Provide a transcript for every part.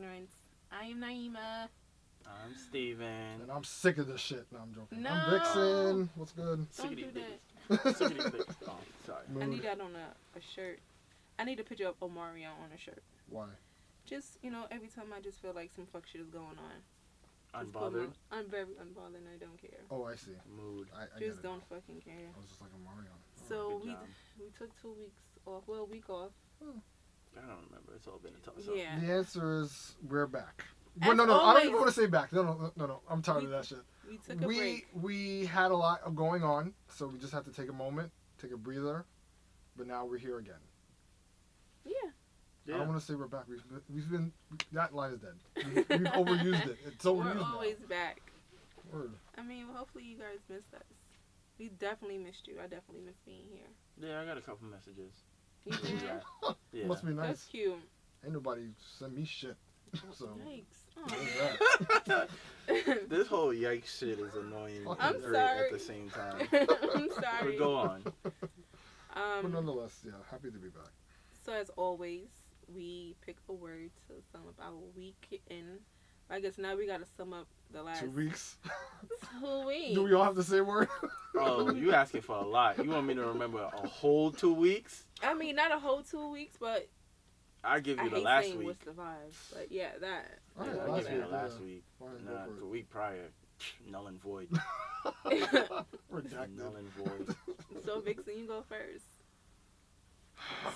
ignorance. I am Nieema. I'm Steven. And I'm sick of this shit. No, I'm joking. No. I'm Vixon. What's good? Don't do that. Oh, sorry. I need that on a shirt. I need a picture of Omarion on a shirt. Why? Just, every time I just feel like some fuck shit is going on. Unbothered? I'm very unbothered and I don't care. Oh, I see. Mood. I just don't fucking care. I was just like a Marion. So we took 2 weeks off. Well, a week off. I don't remember. It's all been a toss Yeah. The answer is we're back. As Well, no, I always. don't even want to say back. No. I'm tired of that shit. We took a break. We had a lot going on, so we just had to take a moment, take a breather, but now we're here again. Yeah. I don't want to say we're back. We've been that line is dead. We've overused it. It's overused. We're always now. back. Word. I mean, hopefully you guys missed us. We definitely missed you. I definitely missed being here. Yeah, I got a couple messages. You did? Yeah. Must be nice. That's cute. Ain't nobody send me shit. So. Yikes. There's that. This whole yikes shit is annoying I'm and sorry. at the same time. I'm sorry. But go on. But nonetheless, yeah, happy to be back. So as always, we pick a word to sum up our week in. I guess now we gotta sum up the last 2 weeks. 2 weeks. Do we all have to say a word? Oh, you asking for a lot. You want me to remember a whole 2 weeks? I mean, not a whole 2 weeks, but I give you I the hate last saying week. what's the vibes. But yeah, that. Oh, Yeah, yeah, I'll last give you week, the last yeah. week. Fine, go Nah, for it. the week prior, null and void. Redacted. Null and void. So Vixen, you go first.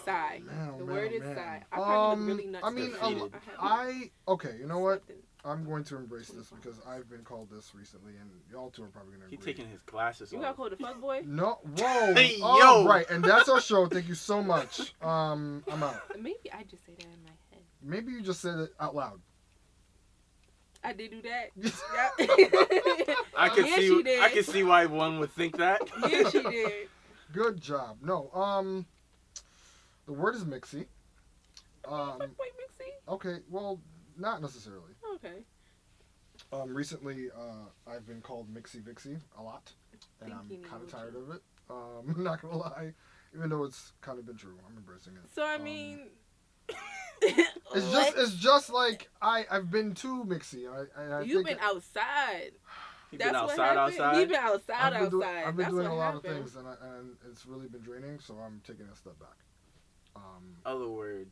Sigh. Man, oh, The man, word oh, is man. sigh. I probably look really nuts. I mean, Defeated. okay, you know what? I'm going to embrace this because I've been called this recently, and y'all two are probably going to agree. He taking his glasses You off. got called a fuckboy? No, whoa. Hey, All yo. right, and that's our show. Thank you so much. I'm out. Maybe I just say that in my head. Maybe you just said it out loud. I did do that. I can Yeah, see. she did. I can see why one would think that. Yeah, she did. Good job. No, the word is mixy. Fuckboy Mixie? Okay, well, not necessarily. Okay. Recently, I've been called Mixy Vixie a lot, and Think I'm you need kind of to. tired of it. I'm not gonna lie, even though it's kind of been true. I'm embracing it. So I mean, It's just like I've been too mixy. I you've think been outside. He That's been what outside. happened. Outside. He been outside. I've been That's doing what a lot happened. of things, and it's really been draining. So I'm taking a step back. Other words,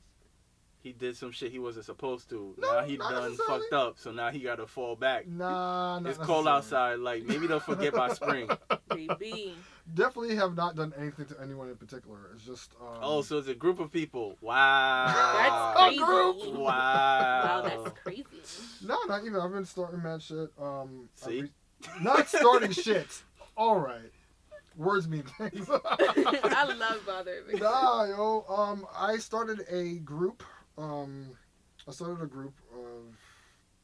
he did some shit he wasn't supposed to. No, Now he not done necessarily. fucked up, so now he got to fall back. Nah, not It's cold necessarily. outside. Like maybe they'll forget by spring. Baby. Definitely have not done anything to anyone in particular. It's just. Oh, so it's a group of people. Wow. That's A crazy. group. Wow. Wow, that's crazy. No, not even. I've been starting mad shit. See? Not starting shit. All right. Words mean things. I love bothering me. Nah, yo. I started a group. I started a group of.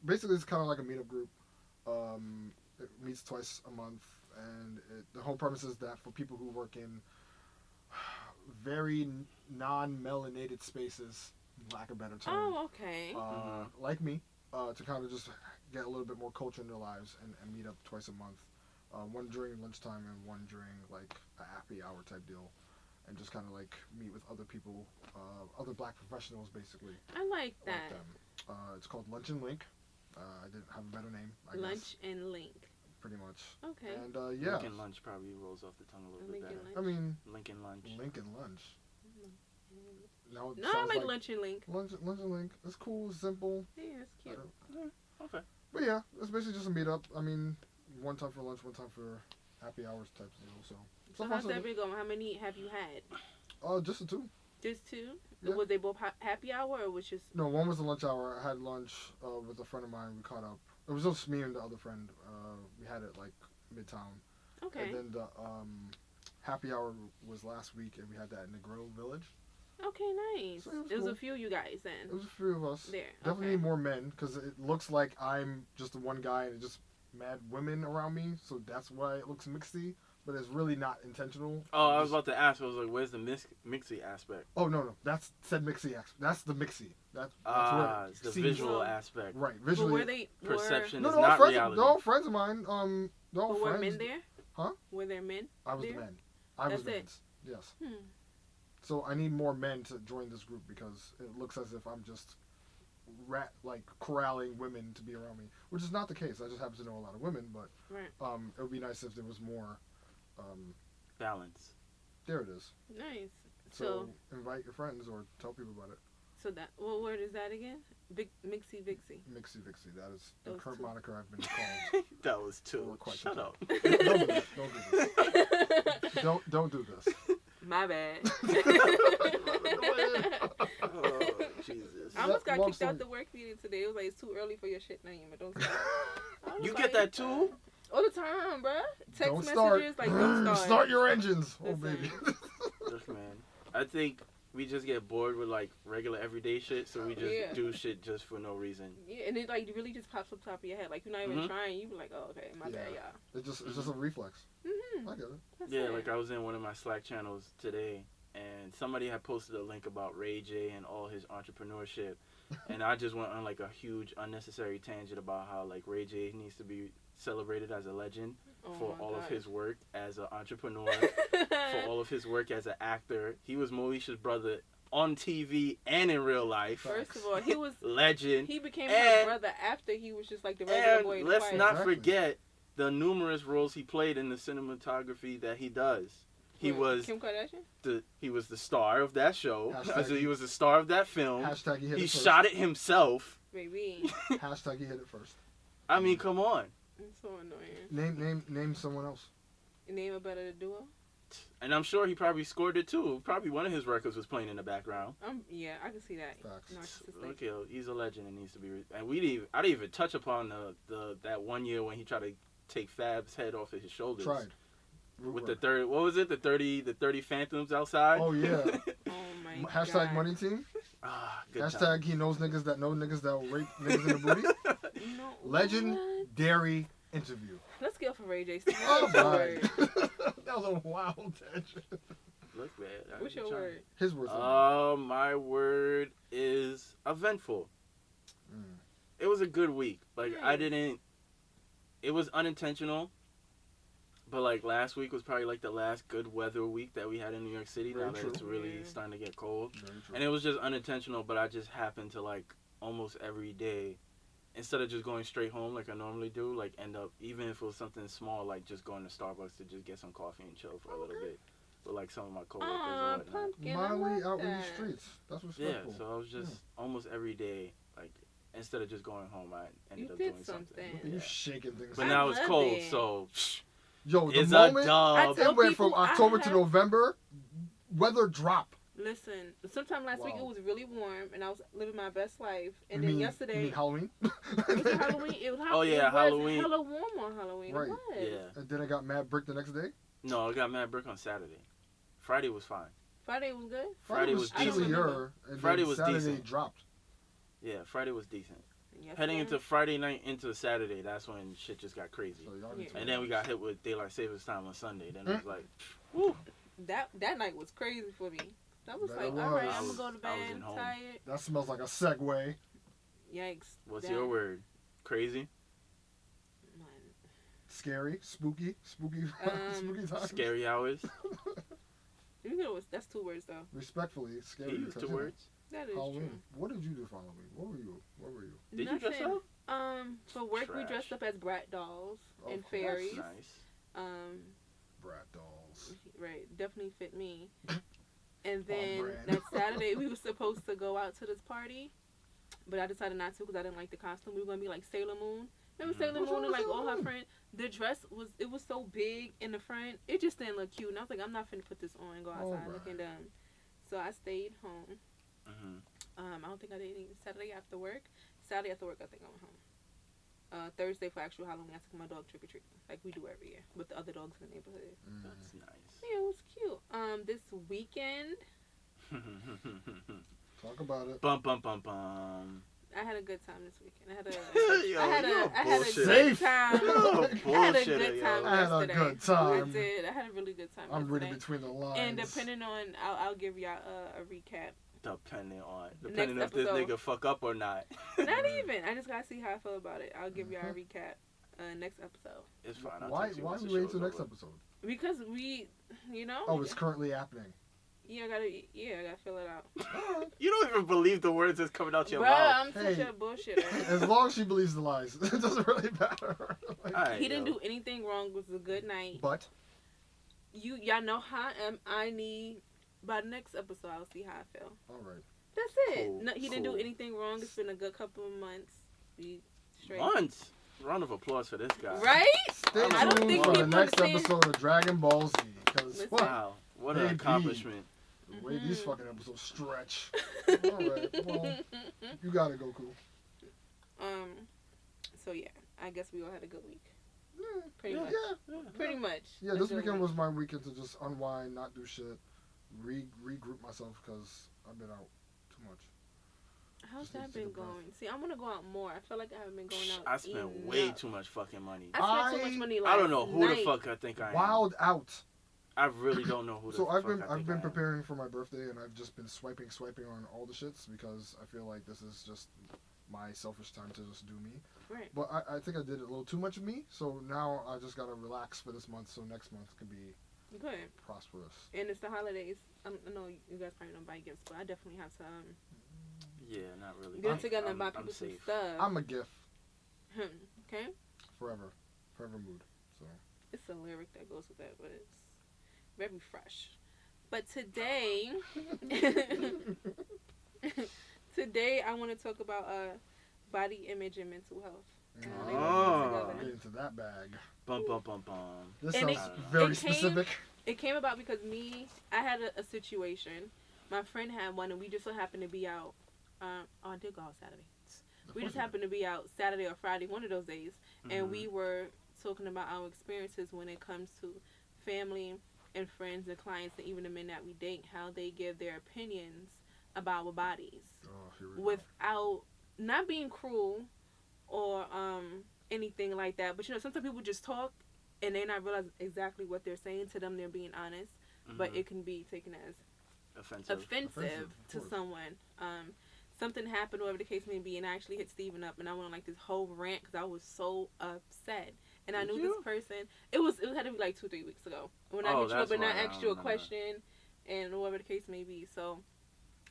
Basically, it's kind of like a meetup group. It meets twice a month, and the whole premise is that for people who work in very non-melanated spaces, lack of a better term. Oh, okay. Like me, to kind of just get a little bit more culture in their lives and meet up twice a month. One during lunchtime and one during like a happy hour type deal, and just kind of like meet with other people, other black professionals basically. I like that. Like them. It's called Lunch and Link. I didn't have a better name. I Lunch guess, and Link. pretty much. Okay. And yeah, Lincoln Lunch probably rolls off the tongue a little bit Lincoln better. Lunch. I mean Lincoln Lunch. Lincoln Lunch. Now it No, I sounds like Lunch and Link. Lunch and Link. It's cool, simple. Yeah, it's cute. Okay. But yeah, it's basically just a meetup. I mean, one time for lunch, one time for happy hours type of deal. So So far, how's that been going? How many have you had? just the two. Just two? Yeah. Was they both happy hour or was just... No, one was the lunch hour. I had lunch with a friend of mine. We caught up. It was just me and the other friend. We had it like Midtown. Okay. And then the happy hour was last week, and we had that in the Grove Village. Okay, nice. So it was It was cool. a few you guys It then. was a few of us. There. Definitely okay. need more men, because it looks like I'm just the one guy and it's just mad women around me. So that's why it looks mixy, but it's really not intentional. Oh, I was about to ask. I was like, "Where's the mixy aspect?" Oh no, that's said mixy. That's the mixy. That's Ah, where it's the seems- visual aspect. Right, But visually. were they... Perception no, is no, not friends, reality. no friends of mine. No But were friends. men there? Huh? Were there men? I was there? the man. I was That's the it. men's. Yes. Hmm. So I need more men to join this group because it looks as if I'm just corralling women to be around me, which is not the case. I just happen to know a lot of women, but Right. it would be nice if there was more. Balance. There it is. Nice. So invite your friends or tell people about it. So that what word is that again? Mixy Vixy. Mixy Vixy. That is the Those current two. moniker I've been called. That was two. For quite Shut some up. Don't do that. Don't do this. Don't do this. My bad. Oh, Jesus. I almost got Long kicked out story. the work meeting today. It was like, it's too early for your shit, Nieema. Don't start. I was You like, get that too? all the time, bruh. Text Don't messages start. like, don't start. Start your engines, oh Listen. baby. Yes, man. I think we just get bored with like regular everyday shit, so we just Yeah. do shit just for no reason. Yeah, and it like really just pops up top of your head. Like you're not even Mhm. trying. You be like, oh, okay, my bad, Yeah. y'all. It's just a reflex. Mm-hmm. I get it. That's Yeah, it. like I was in one of my Slack channels today, and somebody had posted a link about Ray J and all his entrepreneurship, and I just went on like a huge unnecessary tangent about how like Ray J needs to be celebrated as a legend Oh for my all of God. his work as an entrepreneur, for all of his work as an actor. He was Moesha's brother on TV and in real life. First of all, he was Legend. he became her And- brother after he was just like the regular boy in And the let's choir. not Exactly. forget the numerous roles he played in the cinematography that he does. He Wait, was Kim Kardashian. the star of that show. Hashtag- So he was the star of that film. Hashtag he hit He it first. shot it himself. Baby, Hashtag he hit it first. I mean, come on. it's so annoying. Name someone else. Name a better duo. And I'm sure he probably scored it too. Probably one of his records was playing in the background. Yeah, I can see that. Facts. Narcissistic. Okay, he's a legend and needs to be. And I didn't even touch upon the that one year when he tried to take Fab's head off of his shoulders. Tried. With the 30, what was it? The 30 phantoms outside. Oh yeah. Oh my Hashtag God. money team. Ah, good Hashtag time. he knows niggas that know niggas that will rape niggas in the booty. No, what? Legendary interview. Let's go for Ray J. Steve. Oh What's your my. word? That was a wild tangent. Look bad. I What's be your trying. word? His words. My word is eventful. Mm. It was a good week. Like I Nice. didn't. It was unintentional. But like last week was probably like the last good weather week that we had in New York City. Very Now that true. it's really Yeah. starting to get cold, Very true. and it was just unintentional. But I just happened to like almost every day, instead of just going straight home like I normally do, like end up even if it was something small, like just going to Starbucks to just get some coffee and chill for a little Okay. bit with like some of my coworkers Aw, or whatnot. pumpkin. I Miley love out in the that. streets. That's Yeah, respectful. so I was just almost every day, like instead of just going home, I ended You up did doing something. something. Look at you Yeah. shaking things. But I now it's love cold, it. so Yo, the it's a moment dub. tell it went from people I October to have- November, weather drop. Listen, sometime last week Wow. it was really warm and I was living my best life. And You then mean- yesterday, you mean Halloween? was it Halloween? It was Oh, yeah, it Halloween. was hella warm on Halloween. Right. It was. Yeah. And then I got mad brick the next day. No, I got mad brick on Saturday. Friday was fine. Friday was good. Friday was I don't decent. remember. And Friday then was Saturday decent. dropped. Yeah, Friday was decent. Yesterday, Heading into Friday night into Saturday, that's when shit just got crazy. So y'all need Yeah. to And then we got hit with daylight savings time on Sunday. Then it was like, woo. that night was crazy for me. I was Bet like, it all right, was. I'm gonna go to I was bed. in home. Tired. That smells like a segue. Yikes. What's That- your word? Crazy? Man. Scary, spooky, spooky time. Scary hours? You know, that's 2 words though. Respectfully, He scary. used because, two you know, words. That is Halloween. What did you do for Halloween? What were you? Did true. you dress up? For work we Trash. dressed up as brat dolls Oh, and that's fairies. Nice. Brat dolls. Right, definitely fit me. And then brand. that Saturday we were supposed to go out to this party, but I decided not to because I didn't like the costume. We were gonna be like Sailor Moon. Remember Mhm. Sailor What's Moon wrong and with like all Sailor her Moon? friends? The dress was so big in the front. It just didn't look cute. And I was like, I'm not finna put this on and go outside Alright. looking dumb. So I stayed home. Mm-hmm. I don't think I did anything Saturday after work. Saturday after work, I think I went home. Thursday for actual Halloween, I took my dog trick or treating, like we do every year with the other dogs in the neighborhood. That's nice. Yeah, it was cute. This weekend, Talk about it. Bum bum bum bum. I had a good time this weekend. I had a Yo, I had you're a good Safe. time. You're a I had a bullshitter, good yo. time I had a yesterday. good I time. did. I had a really good time. I'm reading yesterday. between the lines. And depending on, I'll give y'all a recap. Depending if this episode. nigga fuck up or not. Not even. I just gotta see how I feel about it. I'll give y'all a recap next episode. It's fine. I'll Why text you we once the wait show's till next over. episode? Because we, you know. Oh, it's currently happening. Yeah, I gotta fill it out. You don't even believe the words that's coming out your Bruh, mouth. I'm such a bullshitter. As long as she believes the lies, it doesn't really matter. Like, Alright, He didn't do anything wrong. It was a good night. but Y'all know how I am. I need by the next episode. I'll see how I feel. all right. That's it. Cool, No, he didn't do cool. anything wrong. It's been a good couple of months. We straight. Months. Round of applause for this guy. Right? Stay I don't tuned think for the people next understand- episode of Dragon Ball Z. Because Listen. Wow. What an Baby. accomplishment. the way these Mhm. fucking episodes stretch. All right. Well, you gotta go, cool. So yeah, I guess we all had a good week. Yeah, Pretty much. Yeah. Pretty much. Yeah, A this good weekend week. was my weekend to just unwind, not do shit, regroup myself because I've been out too much. How's Just that need to take been a breath. going? See, I want to go out more. I feel like I haven't been going out. I spent way enough. too much fucking money. I spent too much money last I don't know who night. the fuck I think I am. Wild out. I really don't know who the So fuck I've been I think I am. preparing for my birthday, and I've just been swiping on all the shits because I feel like this is just my selfish time to just do me. Right. But I think I did a little too much of me, so now I just gotta relax for this month, so next month can be Good. prosperous. And it's the holidays. I know you guys probably don't buy gifts, but I definitely have to Yeah, not really. get together and buy I'm people some safe. stuff. I'm a gift Okay? forever mood. So It's a lyric that goes with that, but it's very fresh. But today, today I want to talk about body image and mental health. And how they work Oh. together. get into that bag. Bum bum bum bum. This And sounds it- very it came- specific. It came about because I had a situation. My friend had one, and we just so happened to be out. I did go out Saturday. We just happened to be out Saturday or Friday, one of those days, and Mhm. we were talking about our experiences when it comes to family and friends and clients and even the men that we date, how they give their opinions about our bodies Oh, here we go. without not being cruel or anything like that. But sometimes people just talk and they not realize exactly what they're saying. To them, they're being honest, but Mhm. it can be taken as Offensive. offensive of to course. someone. Something happened, whatever the case may be, and I actually hit Steven up, and I went on like this whole rant because I was so upset. And I Did knew you? this person. It had to be like 2-3 weeks ago when I Oh, hit you up that's and I why I asked you a don't remember. question, and whatever the case may be. So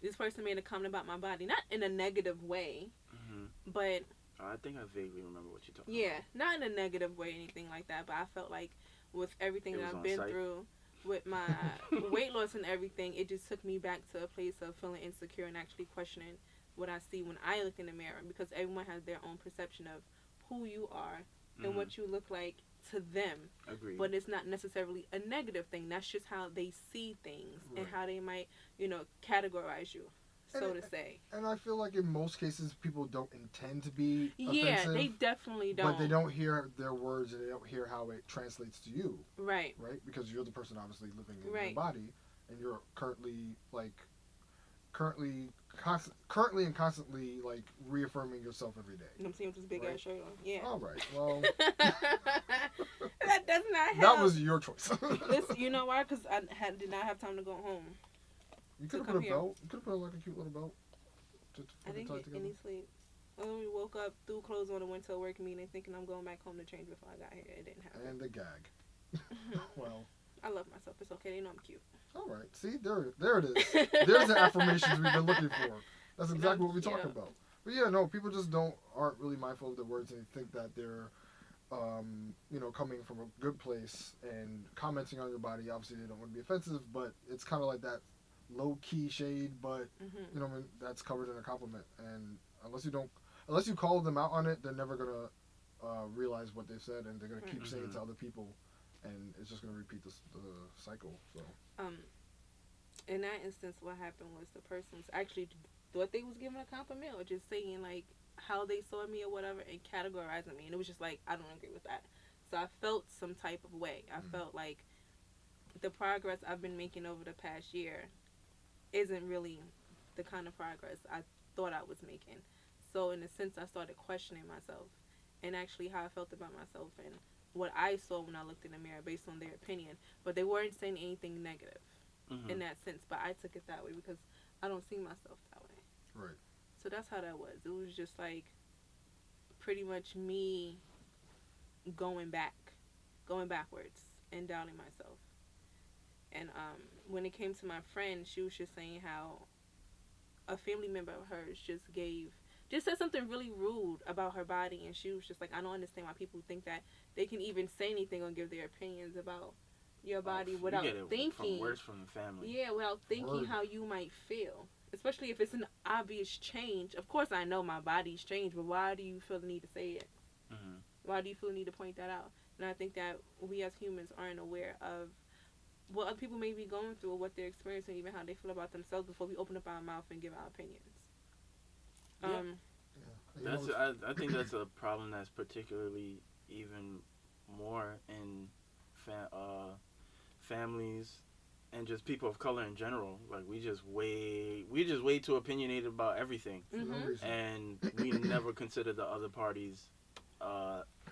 this person made a comment about my body, not in a negative way, Mhm. but I think I vaguely remember what you're talking yeah, not in a negative way, anything like that. But I felt like with everything It that was I've on been site. through, with my weight loss and everything, it just took me back to a place of feeling insecure and actually questioning what I see when I look in the mirror, because everyone has their own perception of who you are about. and what you look like to them. Agreed. But it's not necessarily a negative thing. That's just how they see things and Right. how they might, categorize you, so And to say. And I feel like in most cases, people don't intend to be Yeah, offensive, they definitely don't. but they don't hear their words and they don't hear how it translates to you, Right. right? Because you're the person obviously living in your Right. body, and you're currently and constantly like reaffirming yourself every day. I'm seeing with this big Right. ass shirt on. Yeah. All right, well, that does not help. that was your choice. Listen, you know why? Because I did not have time to go home. You could have come put a here. belt. You could have put like a cute little belt. To I didn't tie get together. any sleep. I only woke up, threw clothes on, and went to a work meeting thinking I'm going back home to change before I got here. It didn't happen. And the gag. Well, I love myself. It's okay. They know I'm cute. all right. See, there it is. There's the affirmations we've been looking for. That's exactly what we're Yeah. talking about. But yeah, no, people just aren't really mindful of their words and think that they're, coming from a good place and commenting on your body. Obviously, they don't want to be offensive, but it's kind of like that low key shade, but Hmm. that's covered in a compliment. And unless you call them out on it, they're never gonna realize what they said, and they're gonna keep saying it to other people, and it's just gonna repeat the cycle. So. In that instance, what happened was the person was actually thought they was giving a compliment or just saying like how they saw me or whatever and categorizing me, and it was just like I don't agree with that. So I felt some type of way. I felt like the progress I've been making over the past year isn't really the kind of progress I thought I was making. So in a sense, I started questioning myself and actually how I felt about myself and what I saw when I looked in the mirror based on their opinion. But they weren't saying anything negative Mhm. in that sense. But I took it that way because I don't see myself that way. Right. So that's how that was. It was just like pretty much me going backwards and doubting myself. And when it came to my friend, she was just saying how a family member of hers just said something really rude about her body, and she was just like, I don't understand why people think that they can even say anything or give their opinions about your body without you get it thinking. from words from the family. Yeah, without thinking how you might feel. Especially if it's an obvious change. Of course, I know my body's changed, but why do you feel the need to say it? Mm-hmm. Why do you feel the need to point that out? And I think that we as humans aren't aware of what other people may be going through, or what they're experiencing, even how they feel about themselves before we open up our mouth and give our opinions. I think that's a problem that's particularly even more in families and just people of color in general. Like we just way too opinionated about everything, and we never consider the other party's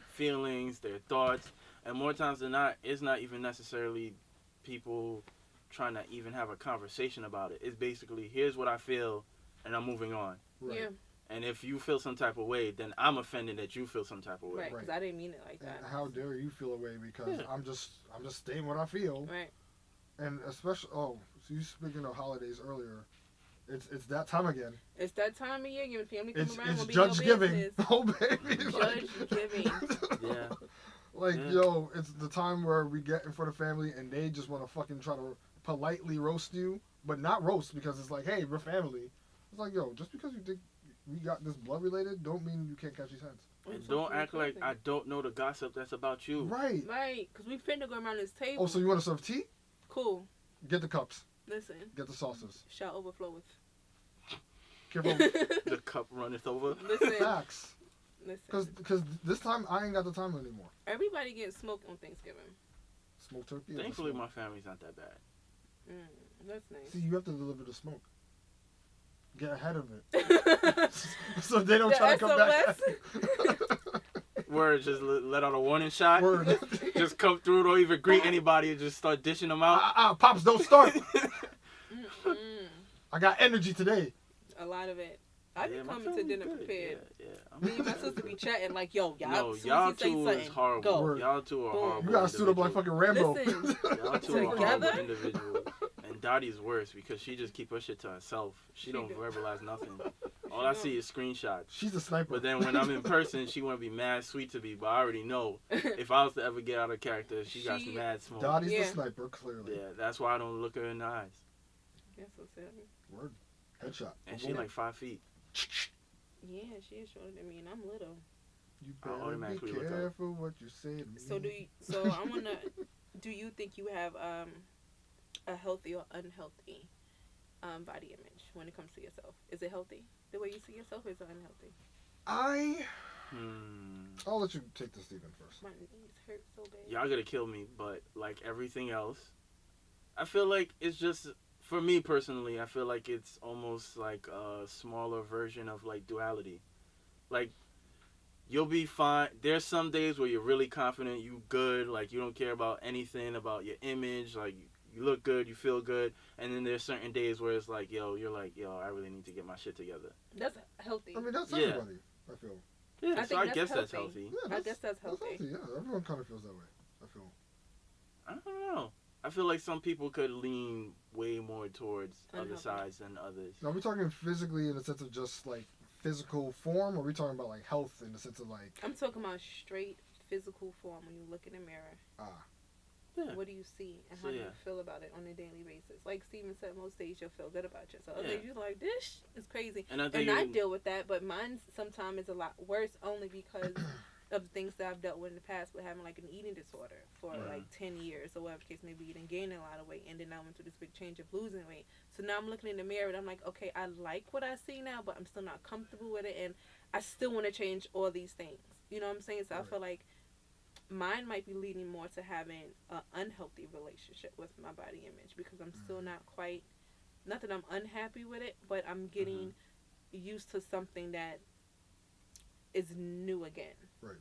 feelings, their thoughts, and more times than not, it's not even necessarily people trying to even have a conversation about it. It's basically, here's what I feel, and I'm moving on. Right. Yeah. And if you feel some type of way, then I'm offended that you feel some type of way. Right, because I didn't mean it like that. And how dare you feel a way because I'm just stating what I feel. Right. And especially, so you speaking of holidays earlier, it's that time again. It's that time of year. Your family come around. It's will be Judge your Giving. business. Oh baby. Judge Giving. Yeah. Like yo, it's the time where we get in front of family and they just want to fucking try to politely roast you, but not roast because it's like, hey, we're family. It's like, yo, just because you think we got this blood related, don't mean you can't catch these hands. And don't act like I don't know the gossip that's about you. Right. Right, because we finna go around this table. Oh, so you want to serve tea? Cool. Get the cups. Listen. Get the sauces. Shall overflow with. Careful. The cup runneth over. Listen. Facts. Listen. Because this time I ain't got the time anymore. Everybody gets smoked on Thanksgiving. Smoked turkey. Thankfully, my family's not that bad. That's nice. See, you have to deliver the smoke. Get ahead of it. So they don't try to come back. Word, just let out a warning shot. Word. Just come through, don't even greet anybody, and just start dishing them out. Pops, don't start. I got energy today. A lot of it. I be coming to dinner prepared. Yeah. Me and my sister be chatting like, yo, y'all, y'all two is horrible. Go. Y'all two are horrible. You gotta suit up like fucking Rambo. Listen, y'all two are horrible individuals. And Dottie's worse because she just keep her shit to herself. She don't verbalize nothing. All I see is screenshots. She's a sniper. But then when I'm in person, she want to be mad sweet to me. But I already know if I was to ever get out of character, she got some mad smoke. Dottie's the sniper, clearly. Yeah, that's why I don't look her in the eyes. That's so silly. Word. Headshot. And she like 5 feet. Yeah, she is shorter than me, and I'm little. You better be careful what you say to me. So I wanna. Do you think you have a healthy or unhealthy body image when it comes to yourself? Is it healthy the way you see yourself, or is it unhealthy? I'll let you take this, Steven, first. My knees hurt so bad. Y'all gonna kill me, but like everything else, I feel like it's just, for me personally, I feel like it's almost like a smaller version of like duality. Like, you'll be fine. There's some days where you're really confident, you good, like you don't care about anything about your image, like you look good, you feel good. And then there's certain days where it's like, you're like, I really need to get my shit together. That's healthy. I mean, that's everybody, I feel. Yeah, so I guess that's healthy. Yeah, I guess that's healthy. Yeah, everyone kind of feels that way, I feel. I don't know. I feel like some people could lean way more towards Unhealthy. other sides than others. Now, are we talking physically in the sense of just like physical form, or are we talking about like health in the sense of like... I'm talking about straight physical form when you look in the mirror. Yeah. What do you see and how do you feel about it on a daily basis? Like Steven said, most days you'll feel good about yourself. Other days you're like, this is crazy. And I deal with that, but mine sometimes is a lot worse only because of the things that I've dealt with in the past with having like an eating disorder for like 10 years or whatever the case may be, and gaining a lot of weight, and then I went through this big change of losing weight. So now I'm looking in the mirror and I'm like, okay, I like what I see now, but I'm still not comfortable with it, and I still want to change all these things. You know what I'm saying? So I feel like mine might be leading more to having an unhealthy relationship with my body image because I'm still not quite, not that I'm unhappy with it, but I'm getting used to something that is new again. Right.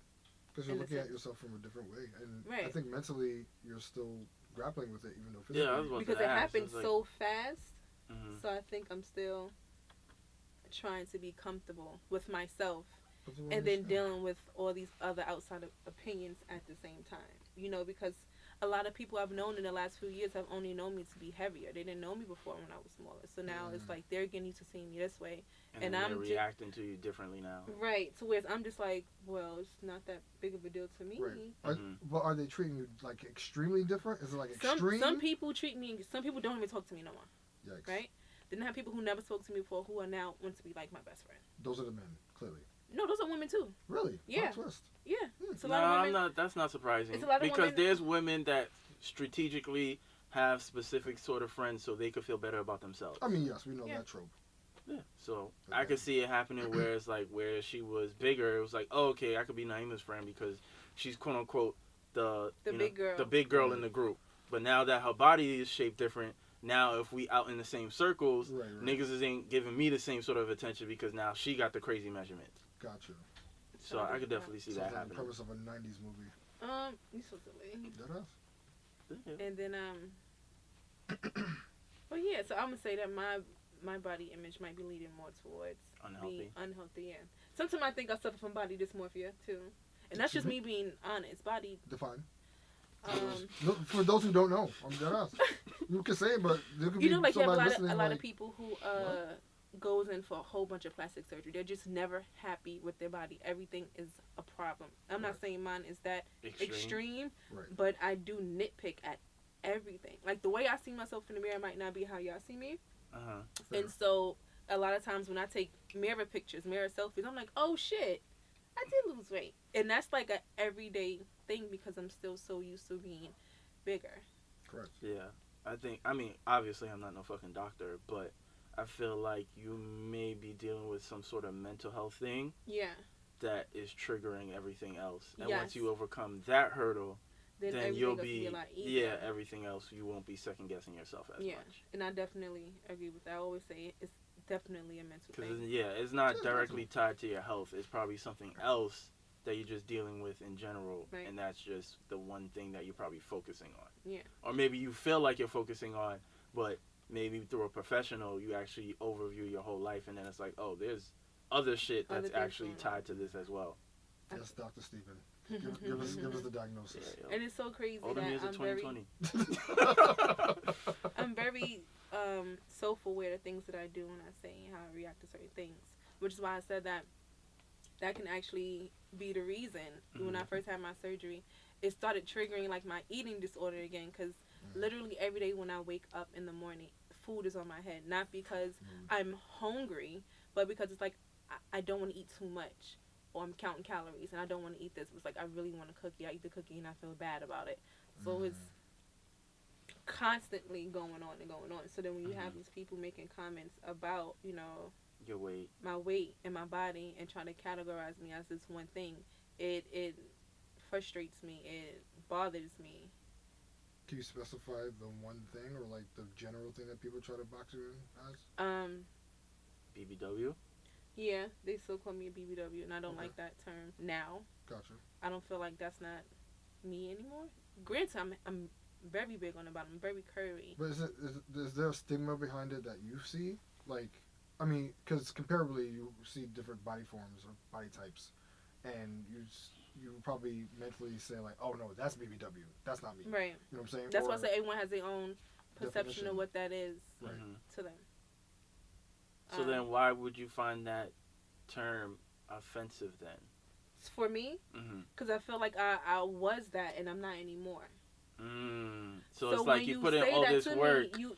Because you're looking at yourself from a different way. And I think mentally you're still grappling with it, even though physically. Yeah, I was about because to it ask. happened so fast. Mm-hmm. So I think I'm still trying to be comfortable with myself. And then dealing with all these other outside of opinions at the same time. You know, because a lot of people I've known in the last few years have only known me to be heavier. They didn't know me before when I was smaller. So now it's like they're getting used to seeing me this way. And I'm they're reacting to you differently now. Right. So whereas I'm just like, well, it's not that big of a deal to me. Right. But are they treating you like extremely different? Is it like extreme? Some people treat me. Some people don't even talk to me no more. Yikes. Right. Then I have people who never spoke to me before who are now want to be like my best friend. Those are the men, clearly. No, those are women too. Really? Yeah. Twist. Yeah. Hmm. A lot of women. I'm not. That's not surprising. It's a lot of because women. There's women that strategically have specific sort of friends so they could feel better about themselves. I mean, yes, we know that trope. Yeah. So I could see it happening where it's like where she was bigger. It was like, oh, okay, I could be Nieema's friend because she's quote unquote the big girl in the group. But now that her body is shaped different. Now, if we out in the same circles, niggas ain't giving me the same sort of attention because now she got the crazy measurements. Gotcha. So I could definitely see that happening. The premise of a '90s movie. You so silly. That is. Yeah. And then well, yeah. So I'm gonna say that my body image might be leading more towards being unhealthy. Yeah. Sometimes I think I suffer from body dysmorphia too, and that's just me being honest. Body. Define. For those who don't know, I'm dead ass. You can say it, but there could be like you have somebody a lot of people who goes in for a whole bunch of plastic surgery. They're just never happy with their body. Everything is a problem. I'm not saying mine is that extreme, but I do nitpick at everything. Like the way I see myself in the mirror might not be how y'all see me. And so a lot of times when I take mirror pictures, mirror selfies, I'm like, oh shit, I did lose weight. And that's like an everyday thing because I'm still so used to being bigger. Correct. Yeah. I mean, obviously I'm not no fucking doctor, but I feel like you may be dealing with some sort of mental health thing. Yeah. That is triggering everything else. And once you overcome that hurdle, then you'll be a lot easier. Everything else, you won't be second guessing yourself as much. And I definitely agree with that. I always say it's definitely a mental thing. It's not directly tied to your health. It's probably something else that you're just dealing with in general, and that's just the one thing that you're probably focusing on. Yeah. Or maybe you feel like you're focusing on, but maybe through a professional, you actually overview your whole life, and then it's like, oh, there's other shit that's actually tied to this as well. Yes, Dr. Stephen. Give us the diagnosis. Yeah, and it's so crazy that I'm very self-aware of things that I do when I say and how I react to certain things, which is why I said that can actually be the reason when I first had my surgery, it started triggering like my eating disorder again, because literally every day when I wake up in the morning, food is on my head, not because I'm hungry, but because it's like I don't want to eat too much, or I'm counting calories and I don't want to eat this. It's like I really want a cookie. I eat the cookie and I feel bad about it. So it's constantly going on and going on. So then when you have these people making comments about, your weight, my weight and my body, and trying to categorize me as this one thing, it frustrates me. It bothers me. Can you specify the one thing or like the general thing that people try to box you in as? BBW? Yeah, they still call me a BBW, and I don't like that term now. Gotcha. I don't feel like that's not me anymore. Granted, I'm very big on the bottom. I'm very curvy. But is there a stigma behind it that you see? Like, I mean, because comparably, you see different body forms or body types, and you probably mentally say like, oh no, that's BBW. That's not me. Right. You know what I'm saying? That's why I say everyone has their own perception of what that is to them. So then why would you find that term offensive then? For me? Because I feel like I was that and I'm not anymore. So it's like you put in all this work. You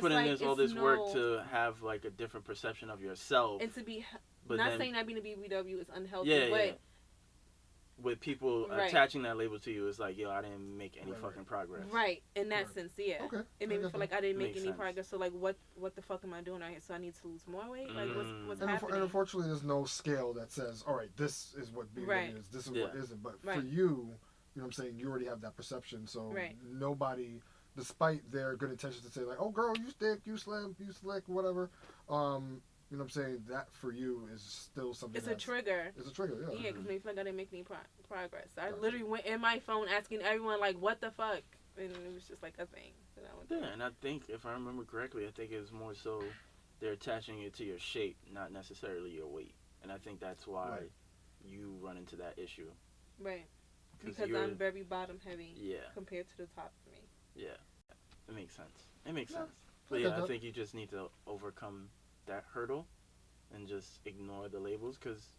put in all this work to have like a different perception of yourself. And to be, not saying that being a BBW is unhealthy, but with people attaching that label to you, it's like, yo, I didn't make any fucking progress. Right, in that sense, yeah. Okay. It made me feel like I didn't make any progress. So like, what the fuck am I doing out here? So I need to lose more weight? Like, what's happening? And unfortunately, there's no scale that says, all right, this is what BBW is, this is what isn't. But for you, you know what I'm saying, you already have that perception. So nobody, despite their good intentions to say like, oh girl, you thick, you slim, you slick, whatever, you know what I'm saying, that for you is still something. It's a trigger. It's a trigger, yeah. Yeah, because it makes me feel like I didn't make any progress. I literally went in my phone asking everyone, like, what the fuck? And it was just like a thing that I went through. And I think, if I remember correctly, I think it was more so they're attaching it to your shape, not necessarily your weight. And I think that's why you run into that issue. Right. Because I'm very bottom heavy. Yeah. Compared to the top for me. Yeah. It makes sense. It makes Yeah. sense. But yeah, I think you just need to overcome that hurdle and just ignore the labels because,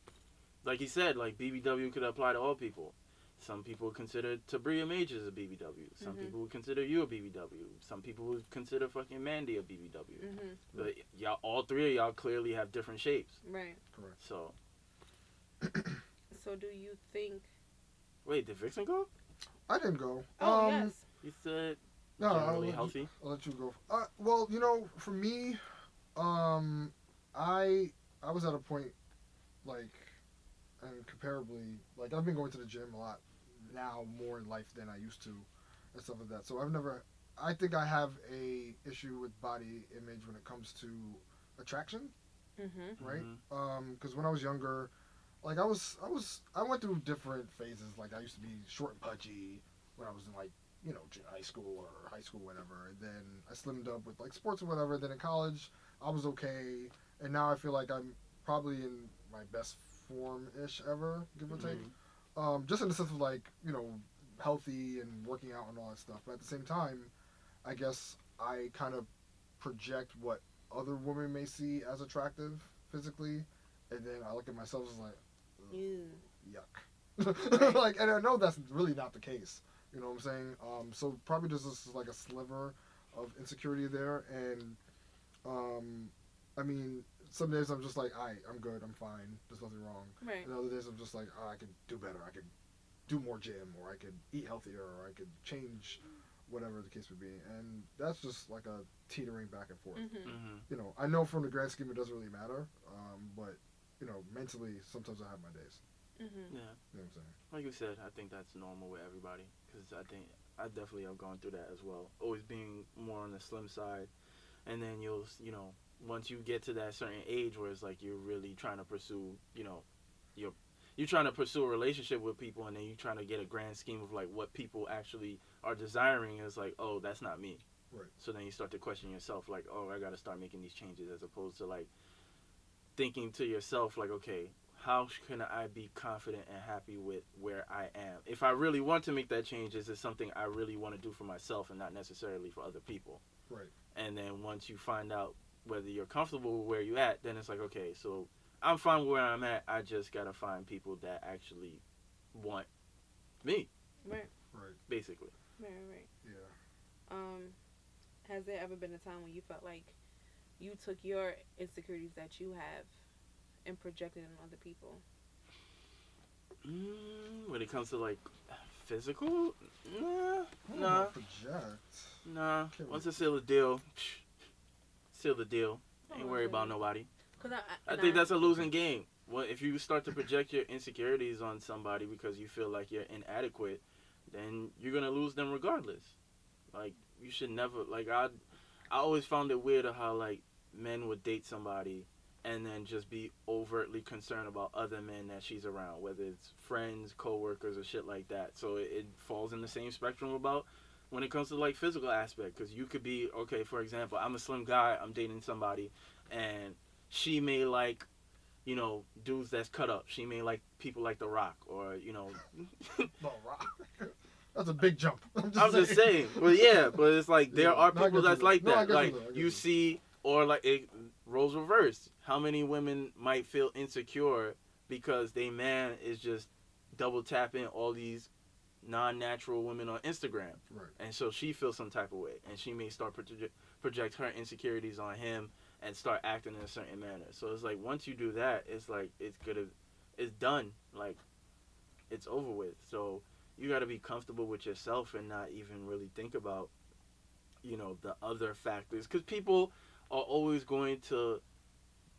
like you said, like BBW could apply to all people. Some people consider Tabria Majors a BBW. Some people would consider you a BBW. Some people would consider fucking Mandy a BBW. But y'all, all three of y'all clearly have different shapes. Right. Correct. So. So do you think? Wait, did Vixon go? I didn't go. Oh yes. You said no, generally healthy. I'll let you go. Well, for me, I was at a point like, and comparably, like I've been going to the gym a lot now, more in life than I used to, and stuff like that. So I think I have a issue with body image when it comes to attraction, right? Because when I was younger, like I went through different phases. Like I used to be short and pudgy when I was in like high school or high school, whatever. And then I slimmed up with like sports or whatever. Then in college, I was okay, and now I feel like I'm probably in my best form-ish ever, give or take. Just in the sense of like, healthy and working out and all that stuff. But at the same time, I guess I kind of project what other women may see as attractive physically, and then I look at myself as like, yuck. Like, and I know that's really not the case. You know what I'm saying? So probably there's just like a sliver of insecurity there, and I mean, some days I'm just like, I'm good, I'm fine, there's nothing wrong. Right. And other days I'm just like, I could do better, I could do more gym, or I could eat healthier, or I could change whatever the case would be. And that's just like a teetering back and forth. I know from the grand scheme it doesn't really matter, but mentally sometimes I have my days. Yeah. You know what I'm saying? Like you said, I think that's normal with everybody because I think I definitely have gone through that as well. Always being more on the slim side, and then you'll once you get to that certain age where it's like you're really trying to pursue, you're trying to pursue a relationship with people, and then you're trying to get a grand scheme of like what people actually are desiring. Is like, oh, that's not me. Right. So then you start to question yourself, like, oh, I got to start making these changes, as opposed to like thinking to yourself, like, okay, how can I be confident and happy with where I am? If I really want to make that change, is it something I really want to do for myself and not necessarily for other people? Right. And then once you find out whether you're comfortable with where you're at, then it's like, okay, so I'm fine where I'm at. I just got to find people that actually want me. Right. Right. Basically. Right. Yeah. Has there ever been a time when you felt like you took your insecurities that you have and projected them on other people? When it comes to like physical, nah. Once I seal the deal, seal the deal. Ain't worry about nobody. I think that's a losing game. Well, if you start to project your insecurities on somebody because you feel like you're inadequate, then you're gonna lose them regardless. Like, you should never, like, I always found it weird how like men would date somebody and then just be overtly concerned about other men that she's around, whether it's friends, co-workers, or shit like that. So it falls in the same spectrum about when it comes to like physical aspect, because you could be, okay, for example, I'm a slim guy, I'm dating somebody, and she may like, dudes that's cut up. She may like people like The Rock, or, The Rock? That's a big jump. I'm just saying. Well, yeah, but it's like there are people that's like that. Like, you see, or like it roles reversed. How many women might feel insecure because they man is just double tapping all these non-natural women on Instagram, right? And so she feels some type of way, and she may start project her insecurities on him and start acting in a certain manner. So it's like once you do that, it's like it's done. Like, it's over with. So you got to be comfortable with yourself and not even really think about the other factors, because people are always going to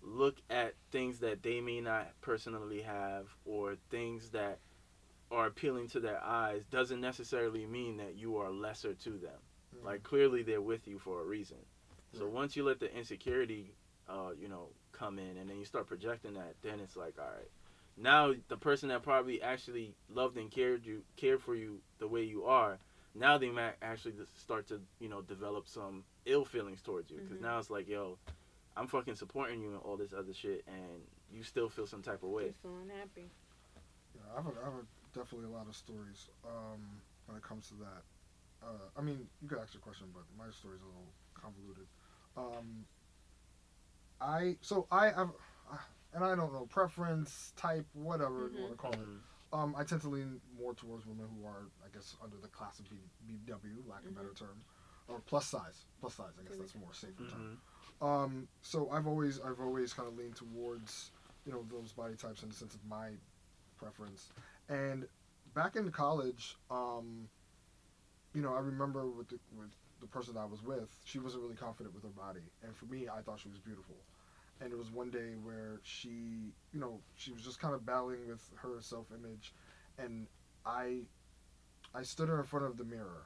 look at things that they may not personally have, or things that are appealing to their eyes. Doesn't necessarily mean that you are lesser to them. Mm-hmm. Like, clearly they're with you for a reason. So once you let the insecurity come in, and then you start projecting that, then it's like, all right, now the person that probably actually loved and cared for you the way you are, now they might actually start to develop some ill feelings towards you, because now it's like, yo, I'm fucking supporting you and all this other shit, and you still feel some type of way. You're so unhappy. Yeah, I have a definitely a lot of stories when it comes to that. I mean, you could ask a question, but my story's a little convoluted. Um, I have, and I don't know, preference, type, whatever you want to call it. I tend to lean more towards women who are, I guess, under the class of BW, lack of a better term, or plus size. Plus size, I guess that's a more safer term. So I've always kind of leaned towards, those body types in the sense of my preference. And back in college, I remember with the person I was with, she wasn't really confident with her body, and for me, I thought she was beautiful. And it was one day where she was just kind of battling with her self-image, and I stood her in front of the mirror,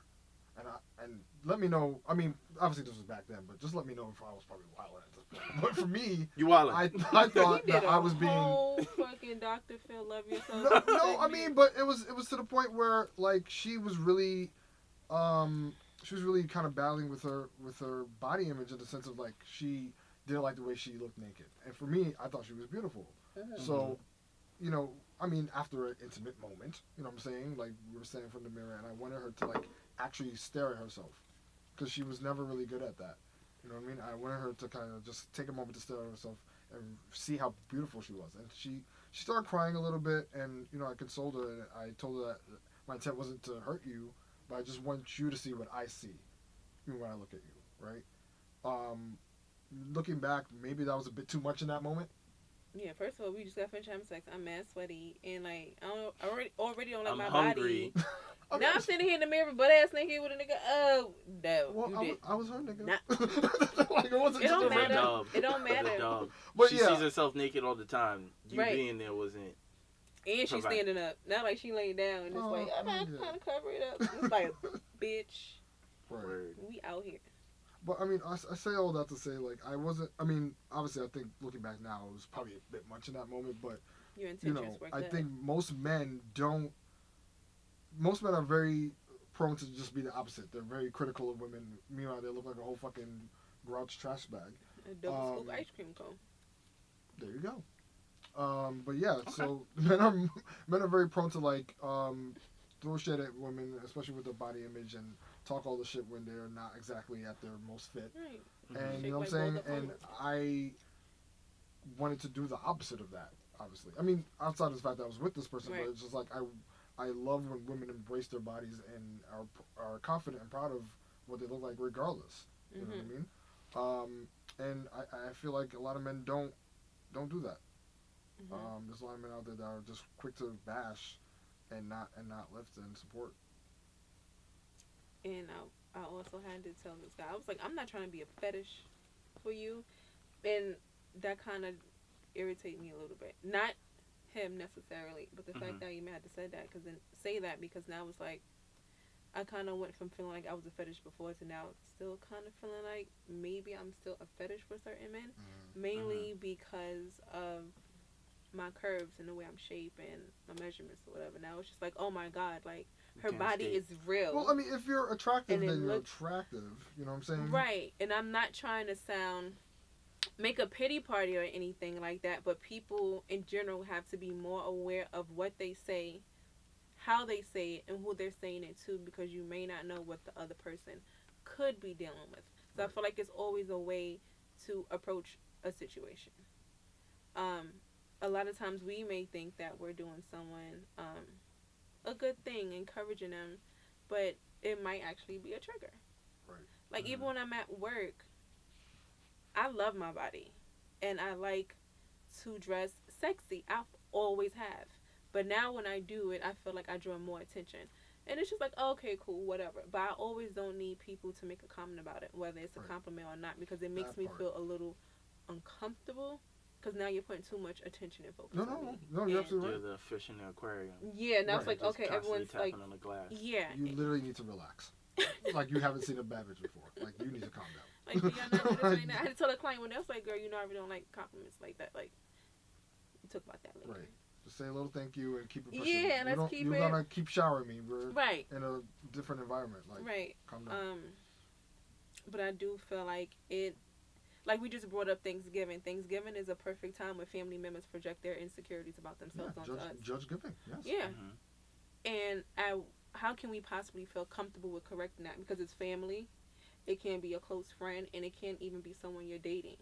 and let me know. I mean, obviously this was back then, but just let me know if I was probably wilding at this point. But for me, you wilding. I thought that I was being whole fucking Dr. Phil love yourself. no, I mean, but it was to the point where like she was really kind of battling with her body image in the sense of like she didn't like the way she looked naked, and for me, I thought she was beautiful. So, I mean, after an intimate moment, you know what I'm saying? Like, we were standing in front of the mirror, and I wanted her to, like, actually stare at herself. Because she was never really good at that. You know what I mean? I wanted her to kind of just take a moment to stare at herself and see how beautiful she was. And she started crying a little bit, and, I consoled her, and I told her that my intent wasn't to hurt you, but I just want you to see what I see when I look at you, right? Looking back, maybe that was a bit too much in that moment. Yeah, first of all, we just got finished having sex. I'm mad sweaty, and like I already don't like I'm my hungry. body. Okay. Now I'm sitting here in the mirror, butt ass naked with a nigga. Oh no, Well, you did. I was her nigga. Like, it wasn't it just don't a matter. random. It don't matter. Dog. But she yeah. sees herself naked all the time. You Right. being there wasn't. And she's standing up, not like she laying down. And it's like I'm not trying to cover it up. It's like, bitch, Right. we out here. But I mean, I say all that to say, like, I wasn't. I mean, obviously, I think looking back now, it was probably a bit much in that moment. But Your intentions were I good. think most men don't. Most men are very prone to just be the opposite. They're very critical of women. Meanwhile, they look like a whole fucking grouch trash bag. A double scoop ice cream cone. There you go. But yeah, Okay. so men are very prone to like throw shit at women, especially with their body image, and talk all the shit when they're not exactly at their most fit. Right. And Shake you know what I'm like saying? rolled up And homeless. I wanted to do the opposite of that, obviously. I mean, outside of the fact that I was with this person, Right. but it's just like I love when women embrace their bodies and are confident and proud of what they look like regardless. You know what I mean? And I feel like a lot of men don't do that. There's a lot of men out there that are just quick to bash and not lift and support. And I also had to tell this guy, I was like, I'm not trying to be a fetish for you. And that kind of irritated me a little bit. Not him necessarily, but the fact that he had to say that because now it's like, I kind of went from feeling like I was a fetish before to now still kind of feeling like maybe I'm still a fetish for certain men. Mainly because of my curves and the way I'm shaped and my measurements or whatever. Now it's just like, oh my God, like, her body is real. Well, I mean, if you're attractive, And it then you're looks- attractive. You know what I'm saying? Right. And I'm not trying to make a pity party or anything like that, but people in general have to be more aware of what they say, how they say it, and who they're saying it to, because you may not know what the other person could be dealing with. So I feel like it's always a way to approach a situation. A lot of times we may think that we're doing someone a good thing, encouraging them, but it might actually be a trigger. Right. Like, even when I'm at work, I love my body, and I like to dress sexy. I always have. But now when I do it, I feel like I draw more attention. And it's just like, okay, cool, whatever. But I always don't need people to make a comment about it, whether it's a compliment or not, because it makes me feel a little uncomfortable. Because now you're putting too much attention and focus on me. No, you're absolutely You're right. the fish in the aquarium. Yeah, now it's Right. like, okay, everyone's tapping like, on the glass. yeah. You literally need to relax. Like you haven't seen a Babbage before. Like you need to calm down. Like, do y'all not do this right now? I had to tell a client when else, like, girl, you know I really don't like compliments like that. Like, we talk about that later. Right. Just say a little thank you and keep it pushing. Yeah, and let's keep you're it. You're gonna keep showering me. We're Right. in a different environment. Like, Right. calm down. But I do feel like like we just brought up Thanksgiving. Thanksgiving is a perfect time when family members project their insecurities about themselves onto us. Judge giving. Yes. Yeah. And how can we possibly feel comfortable with correcting that? Because it's family, it can be a close friend, and it can't even be someone you're dating.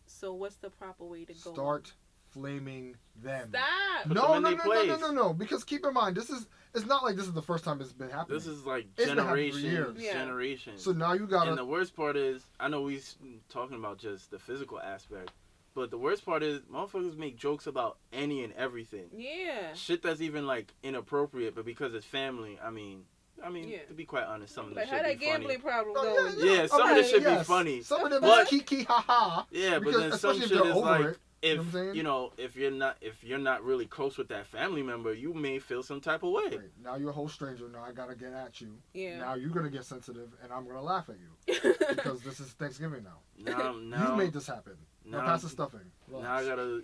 So what's the proper way to go? Start flaming them. Stop. Put No, them no, in no, their no, no, place. no, no. Because keep in mind, it's not like this is the first time it's been happening. This is like It's been happening for generations, years. Yeah. generations. So now you gotta. And the worst part is, I know we talking about just the physical aspect, but the worst part is, motherfuckers make jokes about any and everything. Yeah. Shit that's even like inappropriate, but because it's family, I mean, Yeah. to be quite honest, some of Like this how shit that be funny. gambling problem Oh, going? Yeah, some of this shit be funny. Some of them But- is kiki ha ha. Yeah, but Because then some especially if shit they're is over like, it, you know what I'm saying? if you know, if you're not really close with that family member, you may feel some type of way. Right. Now you're a whole stranger. Now I gotta get at you. Yeah. Now you're gonna get sensitive, and I'm gonna laugh at you because this is Thanksgiving now. Now, You made this happen. Now pass the stuffing. Now I gotta,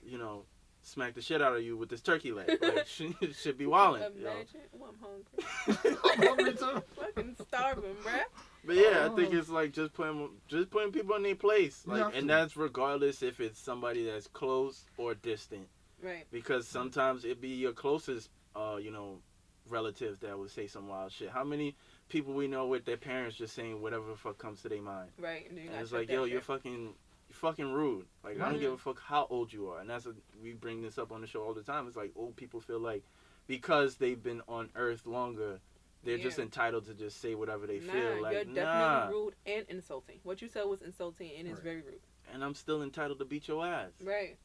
smack the shit out of you with this turkey leg. Like, should be wildin'. Imagine. Oh, I'm hungry. I'm hungry too. Fucking starving, bruh. But yeah, I think it's like just putting people in their place, You like, have and to. that's regardless if it's somebody that's close or distant, Right. because sometimes it be your closest, relatives that would say some wild shit. How many people we know with their parents just saying whatever the fuck comes to their mind, Right. And, then you and gotta it's check like, that yo, shit. you're fucking rude. Like, I don't Mhm. give a fuck how old you are, and we bring this up on the show all the time. It's like old people feel like because they've been on Earth longer, they're just Yeah. entitled to just say whatever they Nah, feel. Like, you're definitely nah. rude and insulting. What you said was insulting and it's Right. very rude. And I'm still entitled to beat your ass. Right.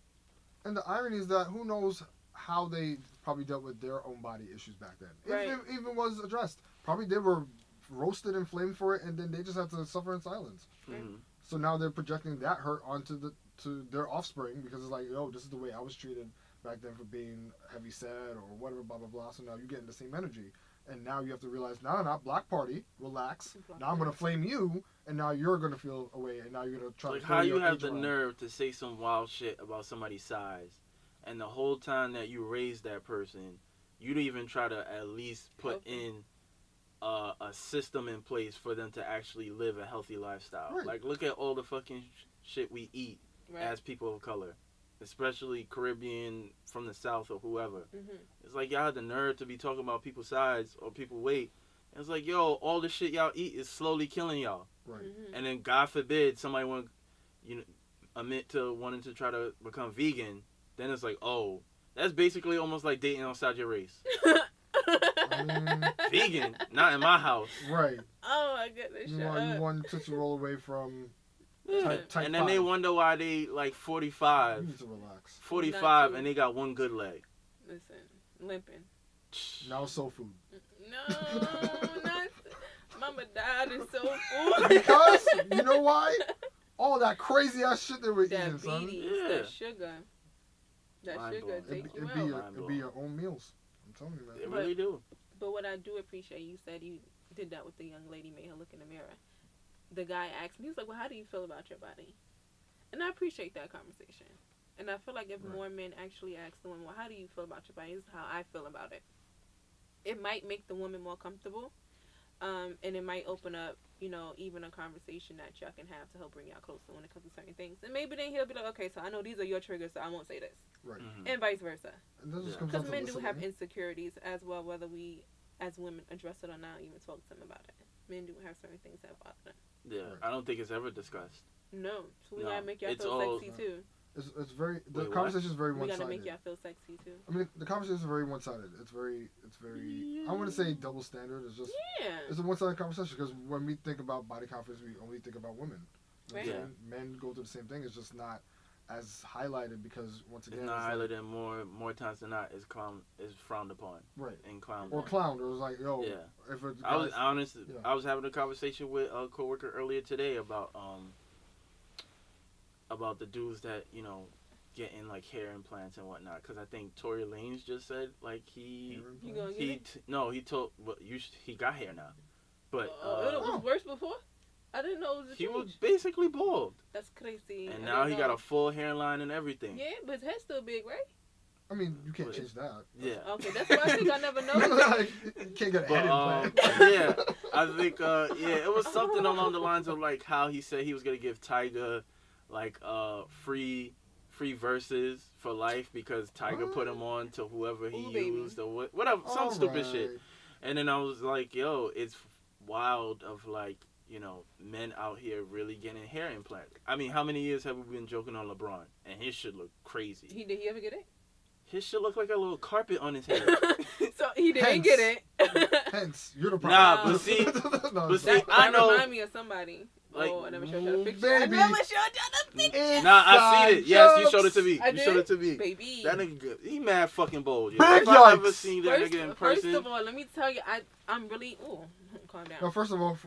And the irony is that who knows how they probably dealt with their own body issues back then. Right. If it even was addressed. Probably they were roasted and flamed for it, and then they just have to suffer in silence. Right. Mhm. So now they're projecting that hurt onto to their offspring because it's like, yo, this is the way I was treated back then for being heavy set or whatever, blah blah blah. So now you're getting the same energy, and now you have to realize, no, black party, relax. Black Now I'm gonna party. flame you, and now you're gonna feel away, and now you're gonna try Like, to. how throw you your have age the around. nerve to say some wild shit about somebody's size, and the whole time that you raised that person, you'd even try to at least put Healthy. in a system in place for them to actually live a healthy lifestyle. Right. Like, look at all the fucking shit we eat Right. as people of color, especially Caribbean from the South or whoever. Mhm. It's like y'all had the nerve to be talking about people's size or people's weight. And it's like, yo, all the shit y'all eat is slowly killing y'all. Right. Mhm. And then God forbid somebody want, admit to wanting to try to become vegan. Then it's like, oh, that's basically almost like dating outside your race. I mean, Vegan, not in my house. right. Oh my goodness. You Shut want up. one Tootsie Roll away from Yeah. type And then they 5. wonder why they like You 45, need to relax. 45, Not and they got one good leg. Listen, limping. Now soul food. No, not. Mama died in soul food. Because you know why? All that crazy ass shit they were eating, son. Diabetes, Yeah. that sugar. That Mind sugar blowing. take It'd, you it'd, out. be your, Mind it'd be your own meals. I'm telling you, They man. really do. But what I do appreciate, you said you did that with the young lady, made her look in the mirror. The guy asked me, he was like, well, how do you feel about your body? And I appreciate that conversation. And I feel like if Right. more men actually ask the woman, well, how do you feel about your body? This is how I feel about it. It might make the woman more comfortable. And it might open up, even a conversation that y'all can have to help bring y'all closer when it comes to certain things. And maybe then he'll be like, okay, so I know these are your triggers, so I won't say this. Right. Mhm. And vice versa. And this just Yeah. comes down Because to men do have listening. insecurities as well, whether we as women address it or not, even talk to them about it. Men do have certain things that bother them. Yeah, Right. I don't think it's ever discussed. No. So we No, gotta make y'all it's feel all- sexy too. It's very the Wait, what? conversation is very We one gotta sided. make y'all feel sexy too. I mean, the conversation is very one sided. It's very. I want to say double standard. It's just. Yeah. It's a one sided conversation because when we think about body confidence, we only think about women. You know what I'm Right. saying? Men go through the same thing. It's just not as highlighted because once again, It's not it's like- highlighted more times than not. Is frowned upon right and clowned. or on. clowned or it was like, yo, Yeah. if a I was guy's- honest. Yeah. I was having a conversation with a coworker earlier today about the dudes that getting like hair implants and whatnot. Because I think Tory Lanez just said like he You gonna get he it? he told he got hair now, but It Oh. was worse before? I didn't know it was a he change. was basically bald, That's crazy. and I now didn't he got know. a full hairline and everything. Yeah, but his head's still big, right? I mean, you can't change that. Yeah. Okay, that's why I think I never noticed. Like, you can't get a head implant. yeah, I think it was something along the lines of like how he said he was gonna give Tyga like free free verses for life because Tiger put him on to whoever he Baby. used or whatever, some stupid shit. Alright. And then I was like, yo, it's wild of like, you know, men out here really getting hair implanted. I mean, how many years have we been joking on LeBron? And his shit look crazy. Did he ever get it? His shit look like a little carpet on his head. So he didn't Hence. get it. Hence, you're the problem. Nah, but see, No, but see, That I know. remind me of somebody. Like, I never showed you the picture. I baby. never showed you the picture. Nah, I seen it. Yes, you showed it to me. I You showed it did? to me. Baby. That nigga good. He mad fucking bold. Yo. Big If I ever yikes. seen that nigga in First person, of all, let me tell you, I'm really. Ooh, calm down. No, first of all,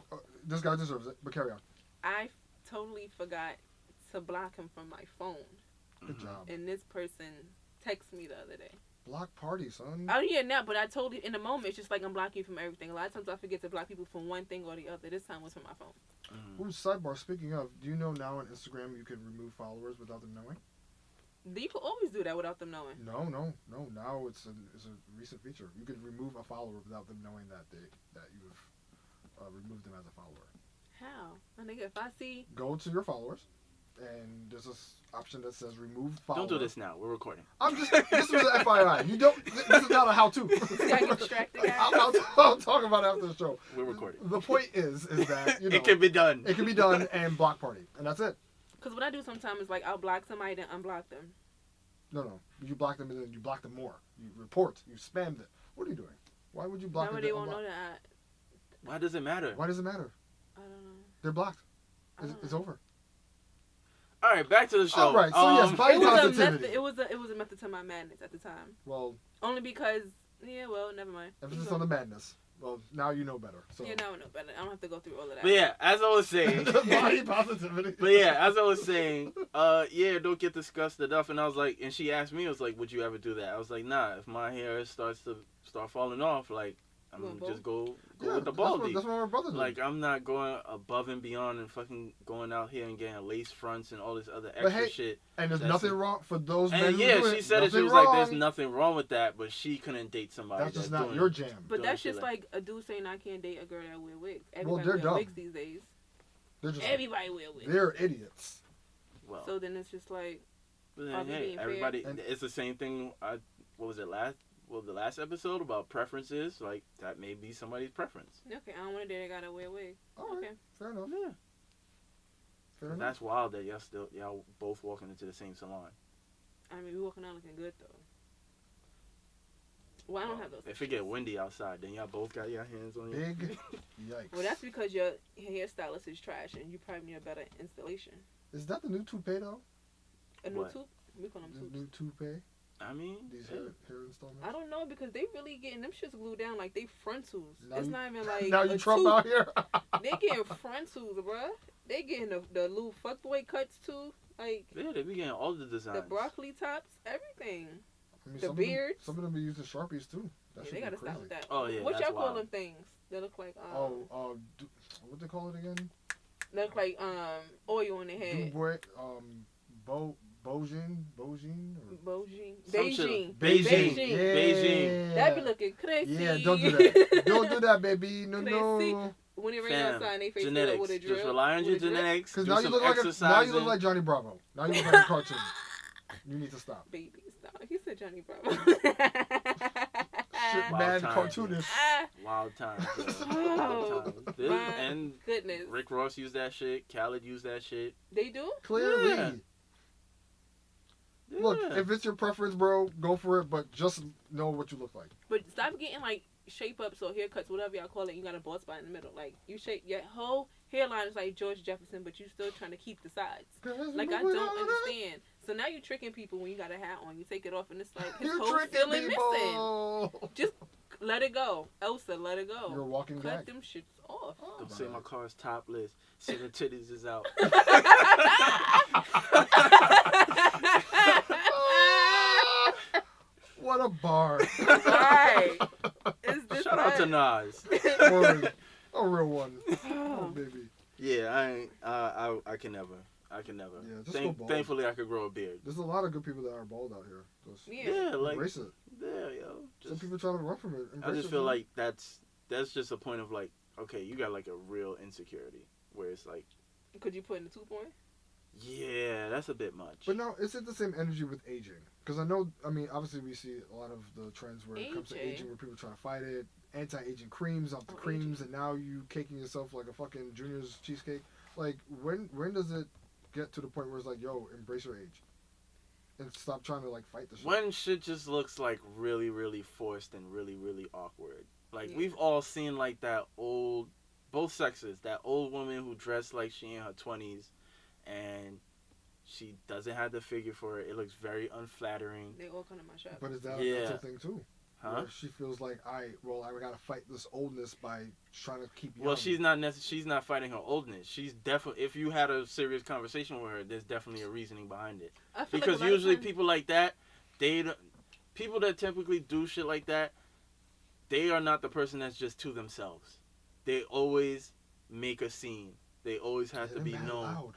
this guy deserves it, but carry on. I totally forgot to block him from my phone, Good job. and this person texted me the other day. Block party, son. Oh yeah, now, but I told you in the moment, it's just like I'm blocking you from everything. A lot of times I forget to block people from one thing or the other. This time was from my phone. Ooh, sidebar, speaking of, do you know now on Instagram you can remove followers without them knowing? You can always do that without them knowing. No. Now it's a recent feature. You can remove a follower without them knowing that you've removed them as a follower. How? My nigga, if I see Go to your followers, and there's this option that says remove follower. don't do this now. We're recording. I'm just. This was an FYI. You don't. This is not a how-to. See, I get distracted, guys. I'll talk about it after the show. We're recording. The point is that you know It can be done. it can be done and block party, and that's it. Because what I do sometimes is like I'll block somebody, then unblock them. No. You block them and then you block them more. You report. You spammed it. What are you doing? Why would you block That way it? they then won't know unblock? that Why does it matter? Why does it matter? I don't know. They're blocked. I don't It's know. over. All right, back to the show. All right, so yes, body It was a positivity. method. It was a method to my madness at the time. Well, Only because never mind. emphasis on the madness. Well, now you know better. So Yeah, now I know better. I don't have to go through all of that. But yeah, as I was saying. body positivity. But yeah, as I was saying, don't get disgusted enough. And I was like, and she asked me, I was like, would you ever do that? I was like, nah. If my hair starts to falling off, like I'm Going gonna just bald? go with the baldy. That's what my brother did. Like I'm not going above and beyond and fucking going out here and getting lace fronts and all this other But extra hey, shit. and there's that's nothing it. wrong for those men And who yeah, do she it. said it. She Nothing was like, wrong. "There's nothing wrong with that," but she couldn't date somebody. That's just that's not doing- your jam. But doing that's shit just like a dude saying I can't date a girl that wear wigs. Everybody they're wear dumb. wigs these days. They're just Everybody wear wigs. they're idiots. Well, So then it's just like, but are then, we hey, being fair? everybody. And- It's the same thing. What was it the last episode about preferences? Like that may be somebody's preference. okay, I don't want to date a guy that wear wigs. All right, Okay. fair enough. Yeah. Fair enough. That's wild that y'all both walking into the same salon. I mean, we walking out looking good though. Well, I don't have those. If it get windy outside, then y'all both got your hands on your Big yikes. Well, that's because your hairstylist is trash and you probably need a better installation. Is that the new toupee though? A new What? tooth? We call them The tooths. new toupee? I mean, These yeah. hair installments? I don't know because they really getting them shits glued down like they frontals. Now It's you- not even like now a you Trump tooth. out here? They getting frontals, bruh. They getting the little fuckboy cuts too, like Yeah, they be getting all the designs. the broccoli tops, everything. I mean, The some beards. Some of them be using Sharpies too. That Yeah, should they be gotta crazy. stop with that. Oh, yeah, What that's y'all call wild. them things? They look like What they call it again? they look like oil on their head. Dubway, Bojin, or Beijing. Some shit. Beijing. Yeah. Beijing. That be looking crazy. Yeah, don't do that. Don't do that, baby. No, Crazy. no. When it rain Fam, outside, they face it up genetics. with a drill. Just rely on your with a drip. genetics. Because Do now you some look like exercising. Johnny Bravo. Now you look like a cartoon. You need to stop. Baby, stop. He said Johnny Bravo. Shit, Wild mad times, cartoonist. Ah, Wild times. Yo. Oh, Wild times. This- my and goodness. Rick Ross used that shit. Khaled used that shit. They do? Clearly. Yeah. Look, Yeah. if it's your preference, bro, go for it. But just know what you look like. But stop getting like shape ups or haircuts, whatever y'all call it. You got a bald spot in the middle. Like you shape your whole hairline is like George Jefferson, but you still trying to keep the sides. Like I don't understand. So now you're tricking people when you got a hat on. You take it off and it's like his You're whole tricking feeling missing. people. Just let it go, Elsa. Let it go. You're a walking Cut gag. them shits off. Don't say my car's topless. Say the titties is out. What a bar. Right. Is this Shout out to right? Nas. Word. A real one. Oh, Oh. baby. Yeah, I ain't. I can never. I can never. Yeah, just go bald. Thankfully, I could grow a beard. There's a lot of good people that are bald out here. Just Yeah. Yeah, like embrace it. yeah, yo. Some Just, people trying to run from it. I Embrace just it, feel man. like that's just a point of like, okay, you got like a real insecurity where it's like, Could you put in the 2 point? Yeah, that's a bit much. But now, is it the same energy with aging? Because I mean, obviously we see a lot of the trends where it comes to aging, where people try to fight it, anti-aging creams off the creams, and now you caking yourself like a fucking Junior's cheesecake. Like, when does it get to the point where it's like, yo, embrace your age, and stop trying to like fight the shit? When shit just looks like really, really forced and really, really awkward. Like, we've all seen like that old, both sexes, that old woman who dressed like she in her 20s, and she doesn't have the figure for it. It looks very unflattering. They all come to my shop. But is that a mental thing too? Huh? Where she feels like I gotta fight this oldness by trying to keep young. Well, she's not fighting her oldness. She's definitely, if you had a serious conversation with her, there's definitely a reasoning behind it. Because like usually people like that, people that typically do shit like that, they are not the person that's just to themselves. They always make a scene. They always have to be known. Loud.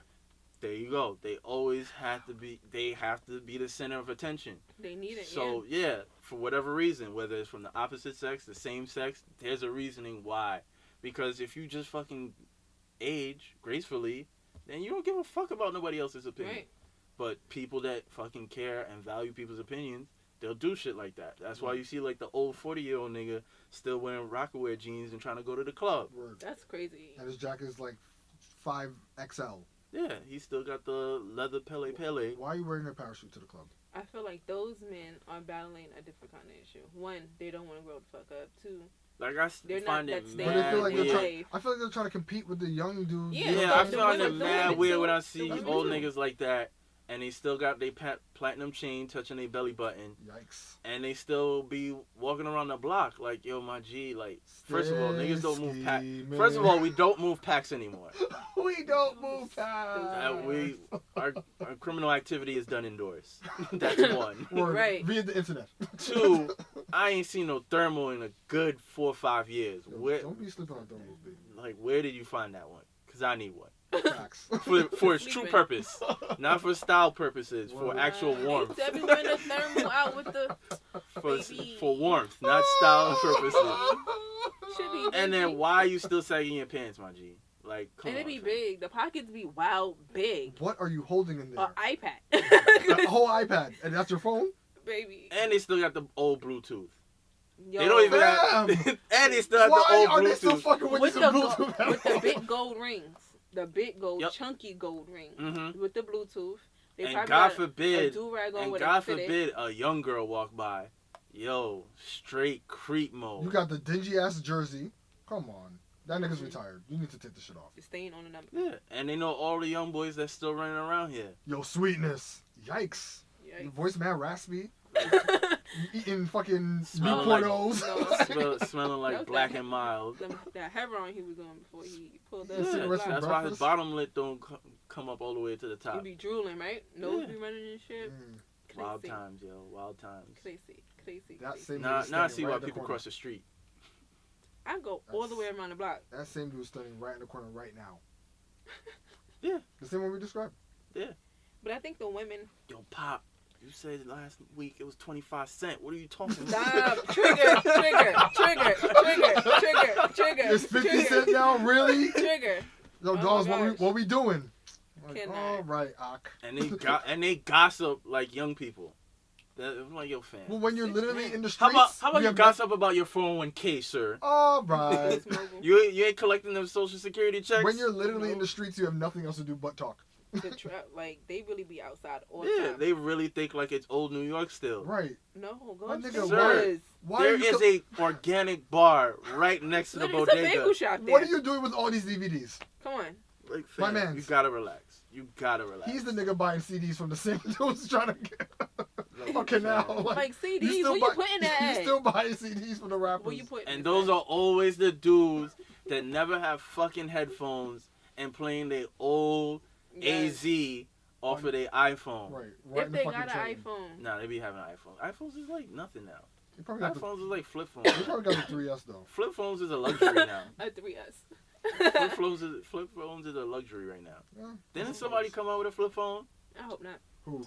There you go. They always have to be. They have to be the center of attention. They need it. So yeah, for whatever reason, whether it's from the opposite sex, the same sex, there's a reasoning why. Because if you just fucking age gracefully, then you don't give a fuck about nobody else's opinion. Right. But people that fucking care and value people's opinions, they'll do shit like that. That's why you see like the old 40-year-old nigga still wearing Rockaware jeans and trying to go to the club. Word. That's crazy. And his jacket is like 5XL. Yeah, he still got the leather Pele. Why are you wearing a parachute to the club? I feel like those men are battling a different kind of issue. One, they don't want to grow the fuck up. Two, like I find it mad weird. I feel like they're trying to compete with the young dudes. Yeah, I find it mad weird when I see old niggas like that, and they still got their platinum chain touching their belly button. Yikes. And they still be walking around the block like, yo, my G, like, first of all, niggas don't move packs. First of all, we don't move packs anymore. We don't move packs. Our criminal activity is done indoors. That's one. Right. Via the internet. Two, I ain't seen no thermal in a good 4 or 5 years. Don't be sleeping on thermals, baby. Like, where did you find that one? Because I need one. Facts. For its true purpose, not for style purposes, for actual warmth. They be wearing the thermal out with the for warmth, not style purposes. And then why are you still sagging your pants, my G? Like, come on. And it be big. The pockets be wild big. What are you holding in there? An iPad. A whole iPad, and that's your phone, baby. And they still got the old Bluetooth. Yo, they don't even have. And they still have the old Bluetooth. Why are they still fucking with Bluetooth? With the big gold rings. The big gold, chunky gold ring with the Bluetooth. They and God forbid, a young girl walk by. Yo, straight creep mode. You got the dingy ass jersey. Come on. That nigga's retired. You need to take the shit off. It's staying on the number. Yeah, and they know all the young boys that's still running around here. Yo, sweetness. Yikes. Your voice mad raspy. You eating fucking Newportos. Smelling like Black and Mild. That heroin he was on before he pulled up. Yeah, that's why his bottom lip don't come up all the way to the top. He be drooling, right? Nose be running and shit. Wild times, yo. Wild times. Crazy. Now I see why people cross the street. I go all the way around the block. That same dude's standing right in the corner right now. Yeah. The same one we described. Yeah. But I think the women... Yo, Pop. You said last week it was 25 cents. What are you talking about? Stop. Trigger. It's 50 cents now? Really? Trigger. Yo, dogs, what we doing? Like, all right, Ak. And they gossip like young people. I'm like, yo, fam. Well, when you're literally in the streets... How about you gossip about your 401k, sir? All right. you ain't collecting them Social Security checks? When you're literally in the streets, you have nothing else to do but talk. Like, they really be outside all the time. They really think like it's old New York still. Right. No, go nigga, sir. There is a organic bar right next to the bodega. It's a bagel shop there. What are you doing with all these DVDs? Come on. Like, fam, my man, you gotta relax. He's the nigga buying CDs from the same dudes trying to get... Okay, now. Like CDs, where you putting that at? He's still buying CDs from the rappers. Where you putting and those are always the dudes that never have fucking headphones and playing their old AZ off of their iPhone. Right. If they got an iPhone. Nah, they be having an iPhone. iPhones is like nothing now. iPhones is like flip phones. You probably got the 3S though. Flip phones is a luxury now. A 3S. Flip phones is a luxury right now. Yeah, didn't somebody come out with a flip phone? I hope not. Who?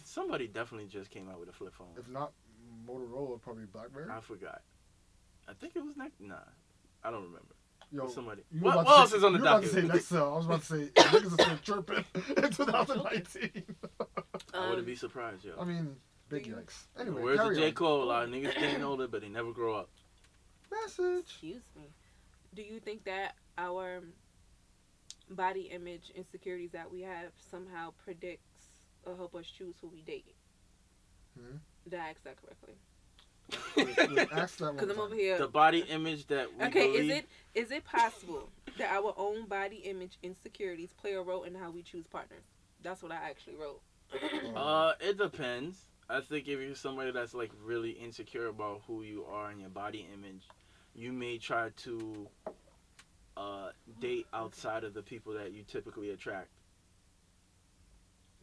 Somebody definitely just came out with a flip phone. If not Motorola, probably BlackBerry. I forgot. I think it was Nah, I don't remember. Yo, with somebody. you What about to else say- is on the you about to docket? say next I was about to say niggas are still chirping in 2019. I wouldn't be surprised, yo. I mean, big Do you- yikes. Anyway, Where's the carry J. on. Cole? A lot of niggas getting older, but they never grow up. Message. Excuse me. Do you think that our body image insecurities that we have somehow predicts or help us choose who we date? Did I ask that correctly? Ask that one. Because I'm more over time. here. The body image that we Okay, believe. is it possible that our own body image insecurities play a role in how we choose partners? That's what I actually wrote. It depends. I think if you're somebody that's like really insecure about who you are and your body image, you may try to date outside of the people that you typically attract.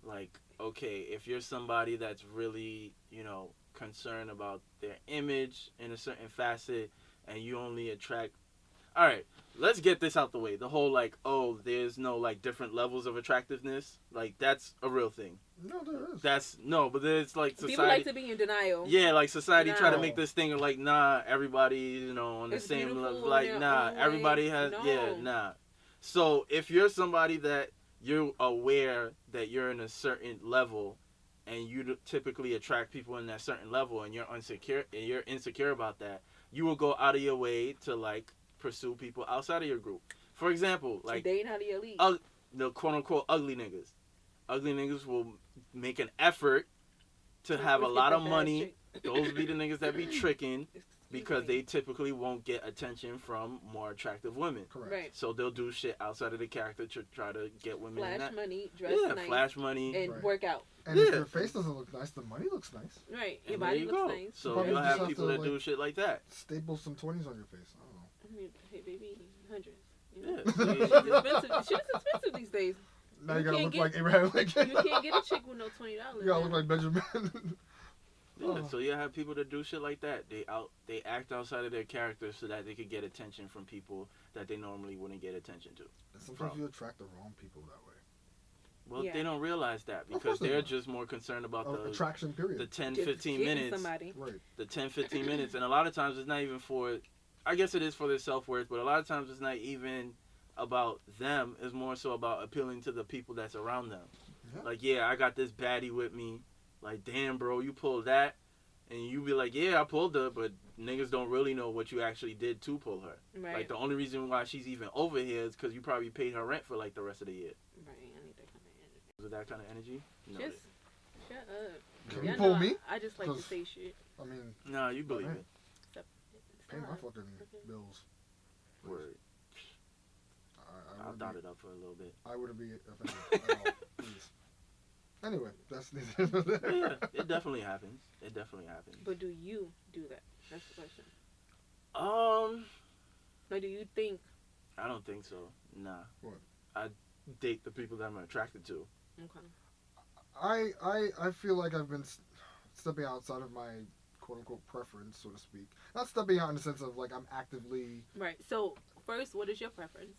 Like, okay, if you're somebody that's really, concerned about their image in a certain facet and you only attract. All right, let's get this out the way. The whole like, oh, there's no like different levels of attractiveness. Like that's a real thing. No, there is. But there's like society. People like to be in denial. Yeah, like society try to No. make this thing of like, nah, everybody, on the It's same beautiful level. in Like, their nah, own everybody way. has, No. yeah, nah. So if you're somebody that you're aware that you're in a certain level, and you typically attract people in that certain level, and you're insecure about that, you will go out of your way to like pursue people outside of your group. For example, like dating out of your league. the quote unquote ugly niggas. Ugly niggas will make an effort to have a lot of money. Those be the niggas that be tricking because they typically won't get attention from more attractive women. Correct. right. So they'll do shit outside of the character to try to get women in Flash that. money, dress nice, flash money. and Right. work out. And if your face doesn't look nice, the money looks nice. Right. Your And there body you looks go. nice. So Probably you'll just have have people to, that do like- shit like that. Staple some 20s on your face. I don't know. I mean, hey baby, hundreds. You Yeah. know? Shit's expensive. Shit's expensive these days. Now You you gotta can't look get- like Abraham Lincoln. You can't get a chick with no $20. You gotta look like Benjamin. Yeah, Oh. so you have people that do shit like that. They act outside of their character so that they could get attention from people that they normally wouldn't get attention to. Sometimes you attract the wrong people that way. Well, Yeah. they don't realize that Of course because they they're don't. just more concerned about the Attraction, period. the 10, Just 15 getting minutes. Somebody. Right. The 10, 15 minutes. And a lot of times it's not even for, I guess it is for their self-worth, but a lot of times it's not even about them. It's more so about appealing to the people that's around them. Yeah. Like, yeah, I got this baddie with me. Like, damn, bro, you pulled that. And you be like, yeah, I pulled her, but niggas don't really know what you actually did to pull her. Right. Like, the only reason why she's even over here is because you probably paid her rent for, like, the rest of the year. Right. I need that kind of energy. With that kind of energy? No. Just shut up. Can Y'all you pull know me? I just like to 'Cause- say shit. I mean, No, you believe Right. it. pay my Stop. fucking bills. Word. I I'll would dot be, it up for a little bit. I wouldn't be offended at all. Please. Anyway, that's neither here nor But yeah, there. it definitely happens. It definitely happens. But do you do that? That's the question. Like, do you think? I don't think so. Nah. What? I date the people that I'm attracted to. Okay. I feel like I've been stepping outside of my quote unquote preference, so to speak. Not stepping out in the sense of like I'm actively. Right. So first, what is your preference?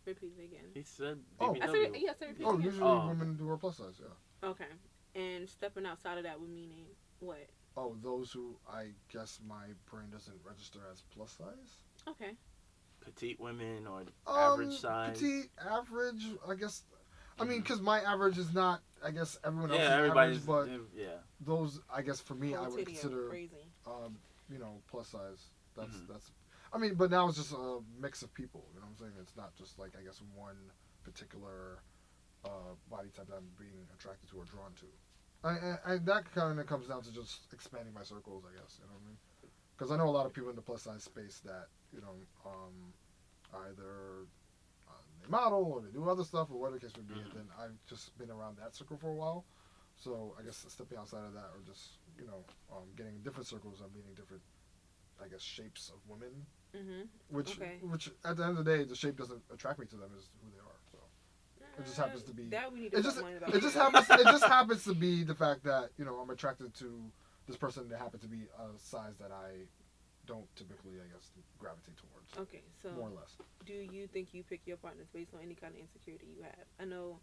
Repeat it again. He said Oh. BBW. I said yes. I repeat Oh, it again. usually Oh. women who are plus size, yeah. Okay. And stepping outside of that would meaning what? Oh, those who I guess my brain doesn't register as plus size. Okay. Petite women or average size. Petite, average, I guess. I mean, because my average is not, I guess, everyone else's Yeah, everybody's. average, but Yeah. those, I guess, for me, I would Titty are consider, crazy. plus size. That's, Mhm. that's, I mean, but now it's just a mix of people, you know what I'm saying? It's not just like, I guess, one particular body type that I'm being attracted to or drawn to. And that kind of comes down to just expanding my circles, I guess, you know what I mean? Because I know a lot of people in the plus size space that, either they model or they do other stuff or whatever the case may be, and then I've just been around that circle for a while. So I guess stepping outside of that or just, getting in different circles and meeting different, I guess, shapes of women, Mhm. which Okay. at the end of the day, the shape doesn't attract me to them as who they are. So it just happens to be. That we need to It talk just more about. it just happens it just happens to be the fact that I'm attracted to this person that happens to be a size that I don't typically, I guess, gravitate towards. Okay, so More or less. do you think you pick your partners based on any kind of insecurity you have? I know,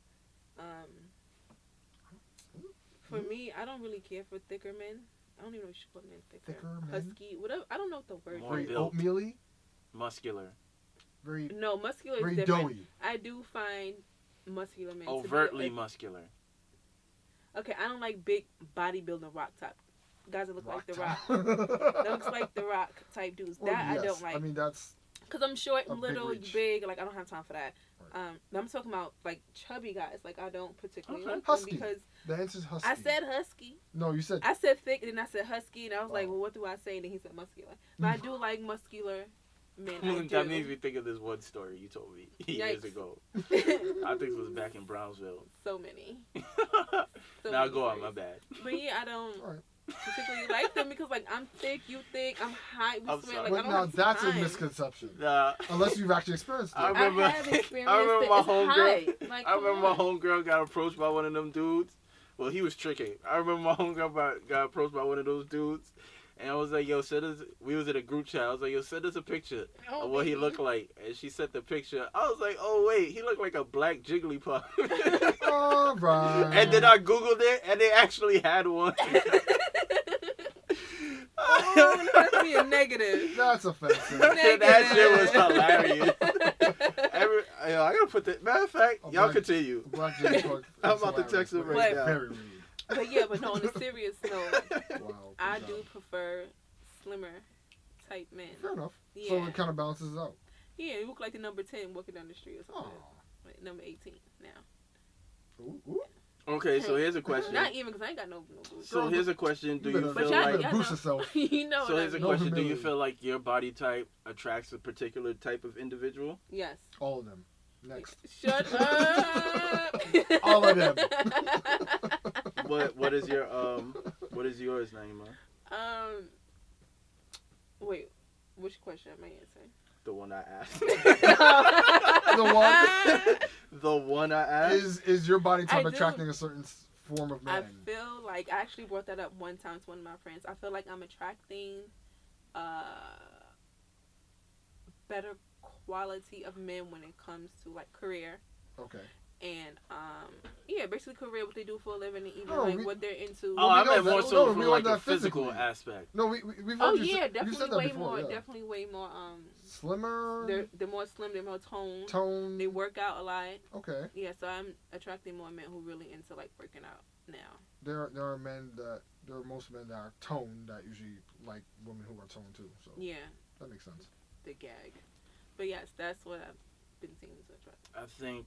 for me, I don't really care for thicker men. I don't even know what you should put men thicker. Thicker men? Husky, whatever. I don't know what the word More Very is. built. oatmeal-y. Muscular. very No, muscular is very different. doughy. I do find muscular men Overtly to be muscular. okay. I don't like big bodybuilding rock top guys that look like the Rock. That That looks like the Rock type dudes. Well, That yes. I don't like. I mean, that's Cause I'm short, a big little, reach. big. Like I don't have time for that. Right. I'm talking about like chubby guys. Like I don't particularly Okay. like them Husky. because the answer's husky. I said husky. No, you said I said thick, and then I said husky, and I was like, Oh. well, what do I say? And then he said muscular. But I do like muscular men. I That do. makes me think of this one story you told me years Yikes. ago. I think it was back in Brownsville. So many. So Now many go on, stories. my bad. But yeah, I don't Alright. particularly like them because like I'm thick, you thick, I'm high, we I'm swear. sorry. Like I but don't now have that's time. a misconception. Nah. Unless you've actually experienced it. I remember- I have experienced I remember it. my It's homegirl- high. Like, I come remember my on. homegirl got approached by one of them dudes. Well, he was tricking. I remember my homegirl got approached by one of those dudes. And I was like, yo, send us, we was in a group chat. I was like, yo, send us a picture Oh, of what he baby. looked like. And she sent the picture. I was like, oh, wait, he looked like a black Jigglypuff. All right. And then I Googled it, and they actually had one. Oh, that's being negative. That's offensive. That shit was hilarious. I gotta put that. Matter of fact, A y'all black- continue. Black James Clark I'm is about to hilarious, text him but right it's now. Very rude. But yeah, but no, on a serious note, Wow. I good do job. prefer slimmer type men. Fair enough. Yeah. So it kind of balances out. Yeah, you look like the number 10 walking down the street or Oh. something. Like number 18 now. Ooh, ooh. Okay, so here's a question. Not even because I ain't got no boobs. So here's a question. Do you better, But feel y'all- like? better y'all boost know. yourself. You know So what I here's a mean. No question. Do you humility. feel like your body type attracts a particular type of individual? Yes. All of them. Next. Shut up. All of them. What is yours, Nieema? Wait, which question am I answering? The one I asked. The one The one I asked. is your body type I do. attracting a certain form of I man? feel like I actually brought that up one time to one of my friends. I feel like I'm attracting better quality of men when it comes to like career Okay. and yeah, basically career, what they do for a living, and even No, like we- what they're into. Oh, we I know meant that- more no, so we from know like a that physical physically. aspect. No, we've Oh heard you yeah, say, you definitely said that way before. more. Yeah. Definitely way more. Slimmer. They're more slim. They're more toned. Tone. They work out a lot. Okay. Yeah, so I'm attracting more men who really into like working out now. There are most men that are toned that usually like women who are toned too. So Yeah, that makes sense. the gag. But yes, that's what I've been seeing to attract. I think.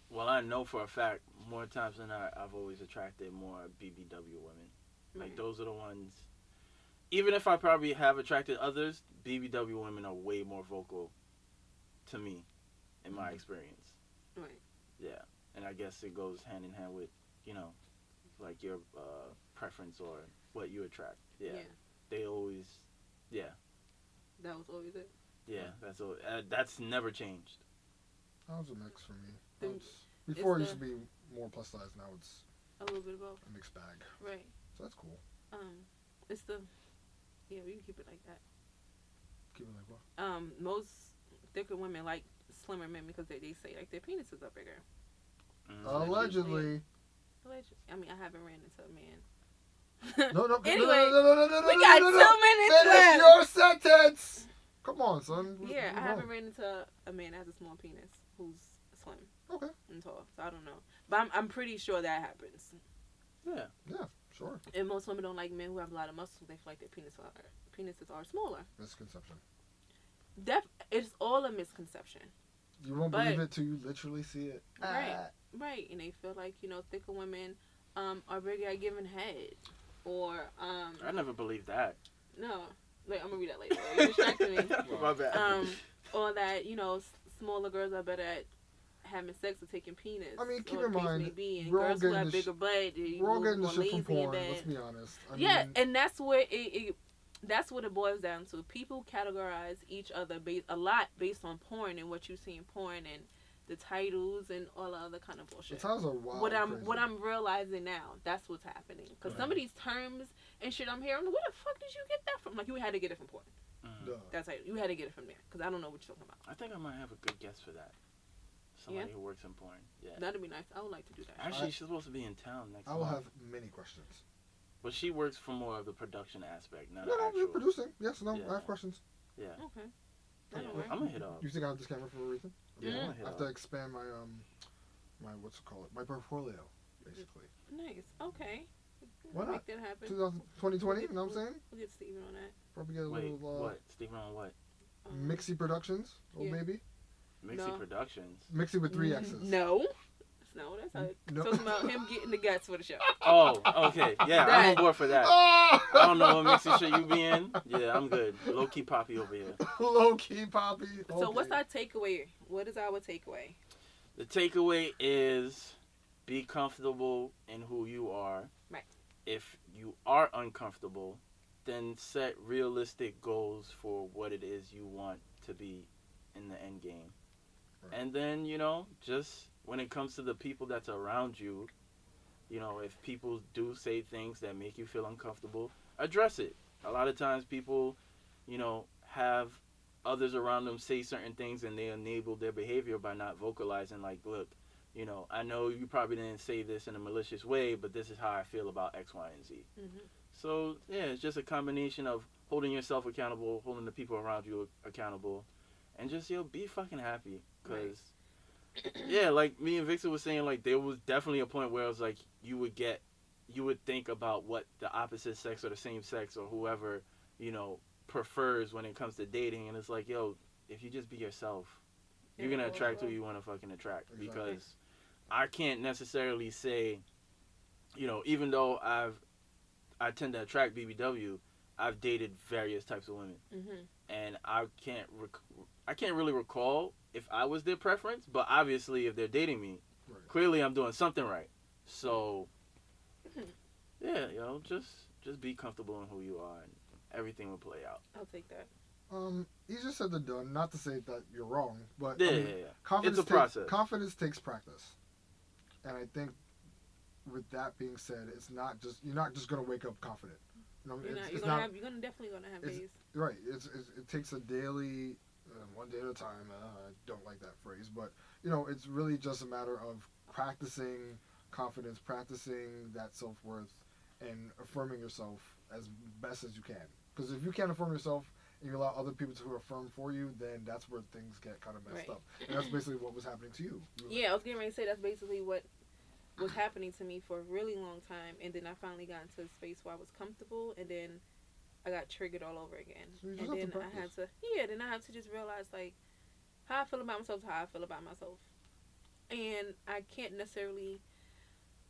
Well, I know for a fact more times than not, I've always attracted more BBW women. Like Right. those are the ones. Even if I probably have attracted others, BBW women are way more vocal to me, in my experience. Right. Yeah, and I guess it goes hand in hand with, like your preference or what you attract. Yeah, they always. Yeah, That was always it. yeah. That's never changed. That was a mix for me. The- Before it it's used to be more plus size. Now it's A little bit of both. a mixed bag. Right. So that's cool. It's the. Yeah, we can keep it like that. Keep it like what? Most thicker women like slimmer men because they say like their penises are bigger. Allegedly. Allegedly. I mean, I haven't ran into a man. No. Anyway, no. we got 2 minutes Finish left. your sentence. Come on, son. Yeah, I Move haven't on. ran into a man that has a small penis who's slim Okay. and tall, so I don't know. But I'm pretty sure that happens. Yeah. Yeah, sure. And most women don't like men who have a lot of muscles. They feel like their penises are smaller. Misconception. It's all a misconception. You won't But- believe it till you literally see it. Right, and they feel like, thicker women are bigger at giving head. Or, I never believed that. no. Like, I'm going to read that later. You distracted me. My bad. Or that, smaller girls are better at having sex or taking penis. I mean, keep or in the case mind, may be, and we're all girls who getting have this bigger butt, We're all getting more this shit from lazy in porn, bed. let's be honest. I Yeah, mean, and that's where that's what it boils down to. People categorize each other a lot based on porn and what you see in porn and the titles and all the other kind of the bullshit. times are wild. What crazy. I'm realizing now, that's what's happening. Because some of these terms and shit I'm hearing, where the fuck did you get that from? Like, you had to get it from porn. Duh. That's how you had to get it from there. Because I don't know what you're talking about. I think I might have a good guess for that. Somebody who works in porn. Yeah. That'd be nice. I would like to do that. Actually, she's supposed to be in town next I will month. have many questions. But she works for more of the production aspect, not No, actual. you're producing. Yes, no, Yeah. I have questions. Yeah. Okay. I don't I'm gonna hit up. You think I have this camera for a reason? Yeah, I'm Mhm. gonna I hit have up. to expand my what's it called? My portfolio, basically. Nice. Okay. Why We'll not? make that happen. 2020, you know what I'm saying? We'll get Steven on that. Probably get a Wait, little what? Steven on what? Mixie Productions, yeah. baby. Mixie No. Productions. Mixie with 3 X's. No. No, that's how No. talking about him getting the guts for the show. Oh, okay. Yeah, I'm That. on board for that. Oh! I don't know what mixie shit you be in. Yeah, I'm good. Low key poppy over here. Low key poppy. So what's our takeaway? What is our takeaway? The takeaway is be comfortable in who you are. Right. If you are uncomfortable, then set realistic goals for what it is you want to be in the end game. Right. And then, just when it comes to the people that's around you, if people do say things that make you feel uncomfortable, address it. A lot of times people, have others around them say certain things and they enable their behavior by not vocalizing like, look, I know you probably didn't say this in a malicious way, but this is how I feel about X, Y, and Z. Mm-hmm. So, yeah, it's just a combination of holding yourself accountable, holding the people around you accountable, and just, be fucking happy. Because, yeah, like me and Vixon was saying, like, there was definitely a point where it was like you would think about what the opposite sex or the same sex or whoever, prefers when it comes to dating. And it's like, yo, if you just be yourself, you're going to attract who you want to fucking attract. Exactly. Because I can't necessarily say, even though I tend to attract BBW, I've dated various types of women. Mm-hmm. And I can't really recall if I was their preference, but obviously if they're dating me, Right. clearly I'm doing something right. So, yeah, just be comfortable in who you are and everything will play out. I'll take that. Easier said than done. Not to say that you're wrong, but Yeah, confidence It's a process. Confidence takes practice, and I think with that being said, you're not just gonna wake up confident. You're definitely gonna have days. Right. It takes a daily, one day at a time. I don't like that phrase, but it's really just a matter of practicing confidence, practicing that self-worth, and affirming yourself as best as you can. Because if you can't affirm yourself and you allow other people to affirm for you, then that's where things get kind of messed up. And that's basically what was happening to you. Yeah, I was getting ready to say that's basically what was happening to me for a really long time, and then I finally got into a space where I was comfortable, and then I got triggered all over again. So you And just then have to I had to just realize like how I feel about myself is how I feel about myself. And I can't necessarily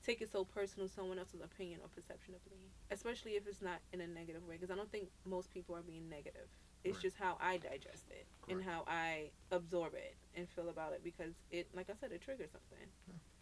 take it so personal someone else's opinion or perception of me, especially if it's not in a negative way, because I don't think most people are being negative. It's Right. just how I digest it and Correct. how I absorb it and feel about it, because it, like I said, it triggers something.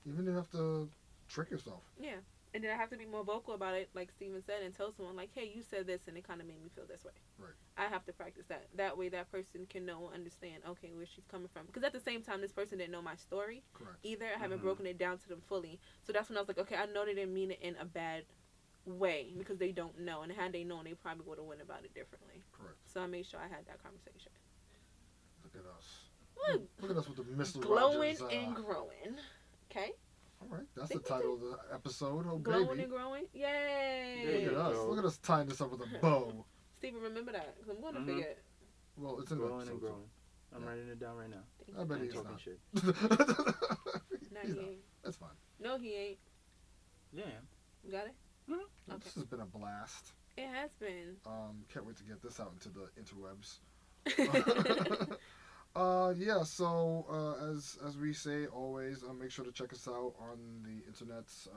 Even you have to trick yourself. Yeah. And then I have to be more vocal about it, like Steven said, and tell someone, like, hey, you said this, and it kind of made me feel this way. Right. I have to practice that. That way that person can know, understand, okay, where she's coming from. Because at the same time, this person didn't know my story Correct. either. I haven't Mhm. broken it down to them fully. So that's when I was like, okay, I know they didn't mean it in a bad way, because they don't know. And had they known, they probably would have went about it differently. Correct. So I made sure I had that conversation. Look at us. Look, Look at us with the Mr. glowing Rogers. and growing. Okay? All right, that's the title of the episode. Oh, Glowing baby. and growing. Yay! There Look at you us. go. Look at us tying this up with a bow. Steven, remember that, because I'm going to Mhm. forget. Well, it's in the Growing episode. and growing. I'm Yeah. writing it down right now. I bet I'm he's talking not. shit. No, He's he not. ain't. That's fine. No, he ain't. Yeah. You got it? Mhm. Okay. This has been a blast. It has been. Can't wait to get this out into the interwebs. Yeah, so as we say always, make sure to check us out on the internet's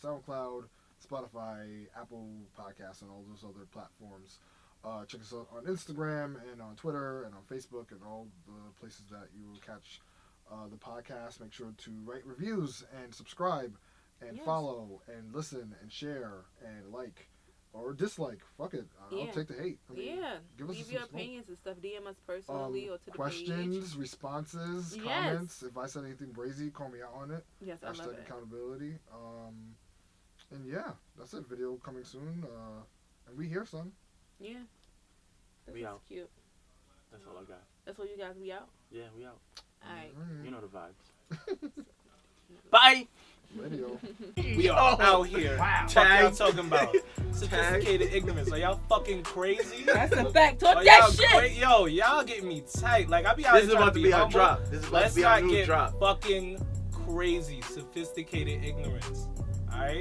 SoundCloud, Spotify, Apple Podcasts, and all those other platforms. Check us out on Instagram and on Twitter and on Facebook and all the places that you will catch the podcast. Make sure to write reviews and subscribe and Yes. follow and listen and share and like or dislike. Fuck it. I'll Yeah. take the hate. I mean, Yeah. give us Leave some your smoke. opinions and stuff. DM us personally or to the questions, page. responses, Yes. comments. If I said anything brazy, call me out on it. Yes, I love Hashtag it. accountability. And yeah, that's it. Video coming soon. And we here, son. Yeah. This We is out. cute. That's all I got. That's what you guys, we out? Yeah, we out. Alright. Mm. You know the vibes. Bye! Radio. We are out here. Wow. What y'all Tag. talking about? Sophisticated ignorance. Are y'all fucking crazy? That's a fact. Talk Are that y'all shit. Yo, y'all getting me tight. Like I be out This here is trying about to be our humble. drop. This is about Let's to be our not new get drop. fucking crazy. Sophisticated ignorance.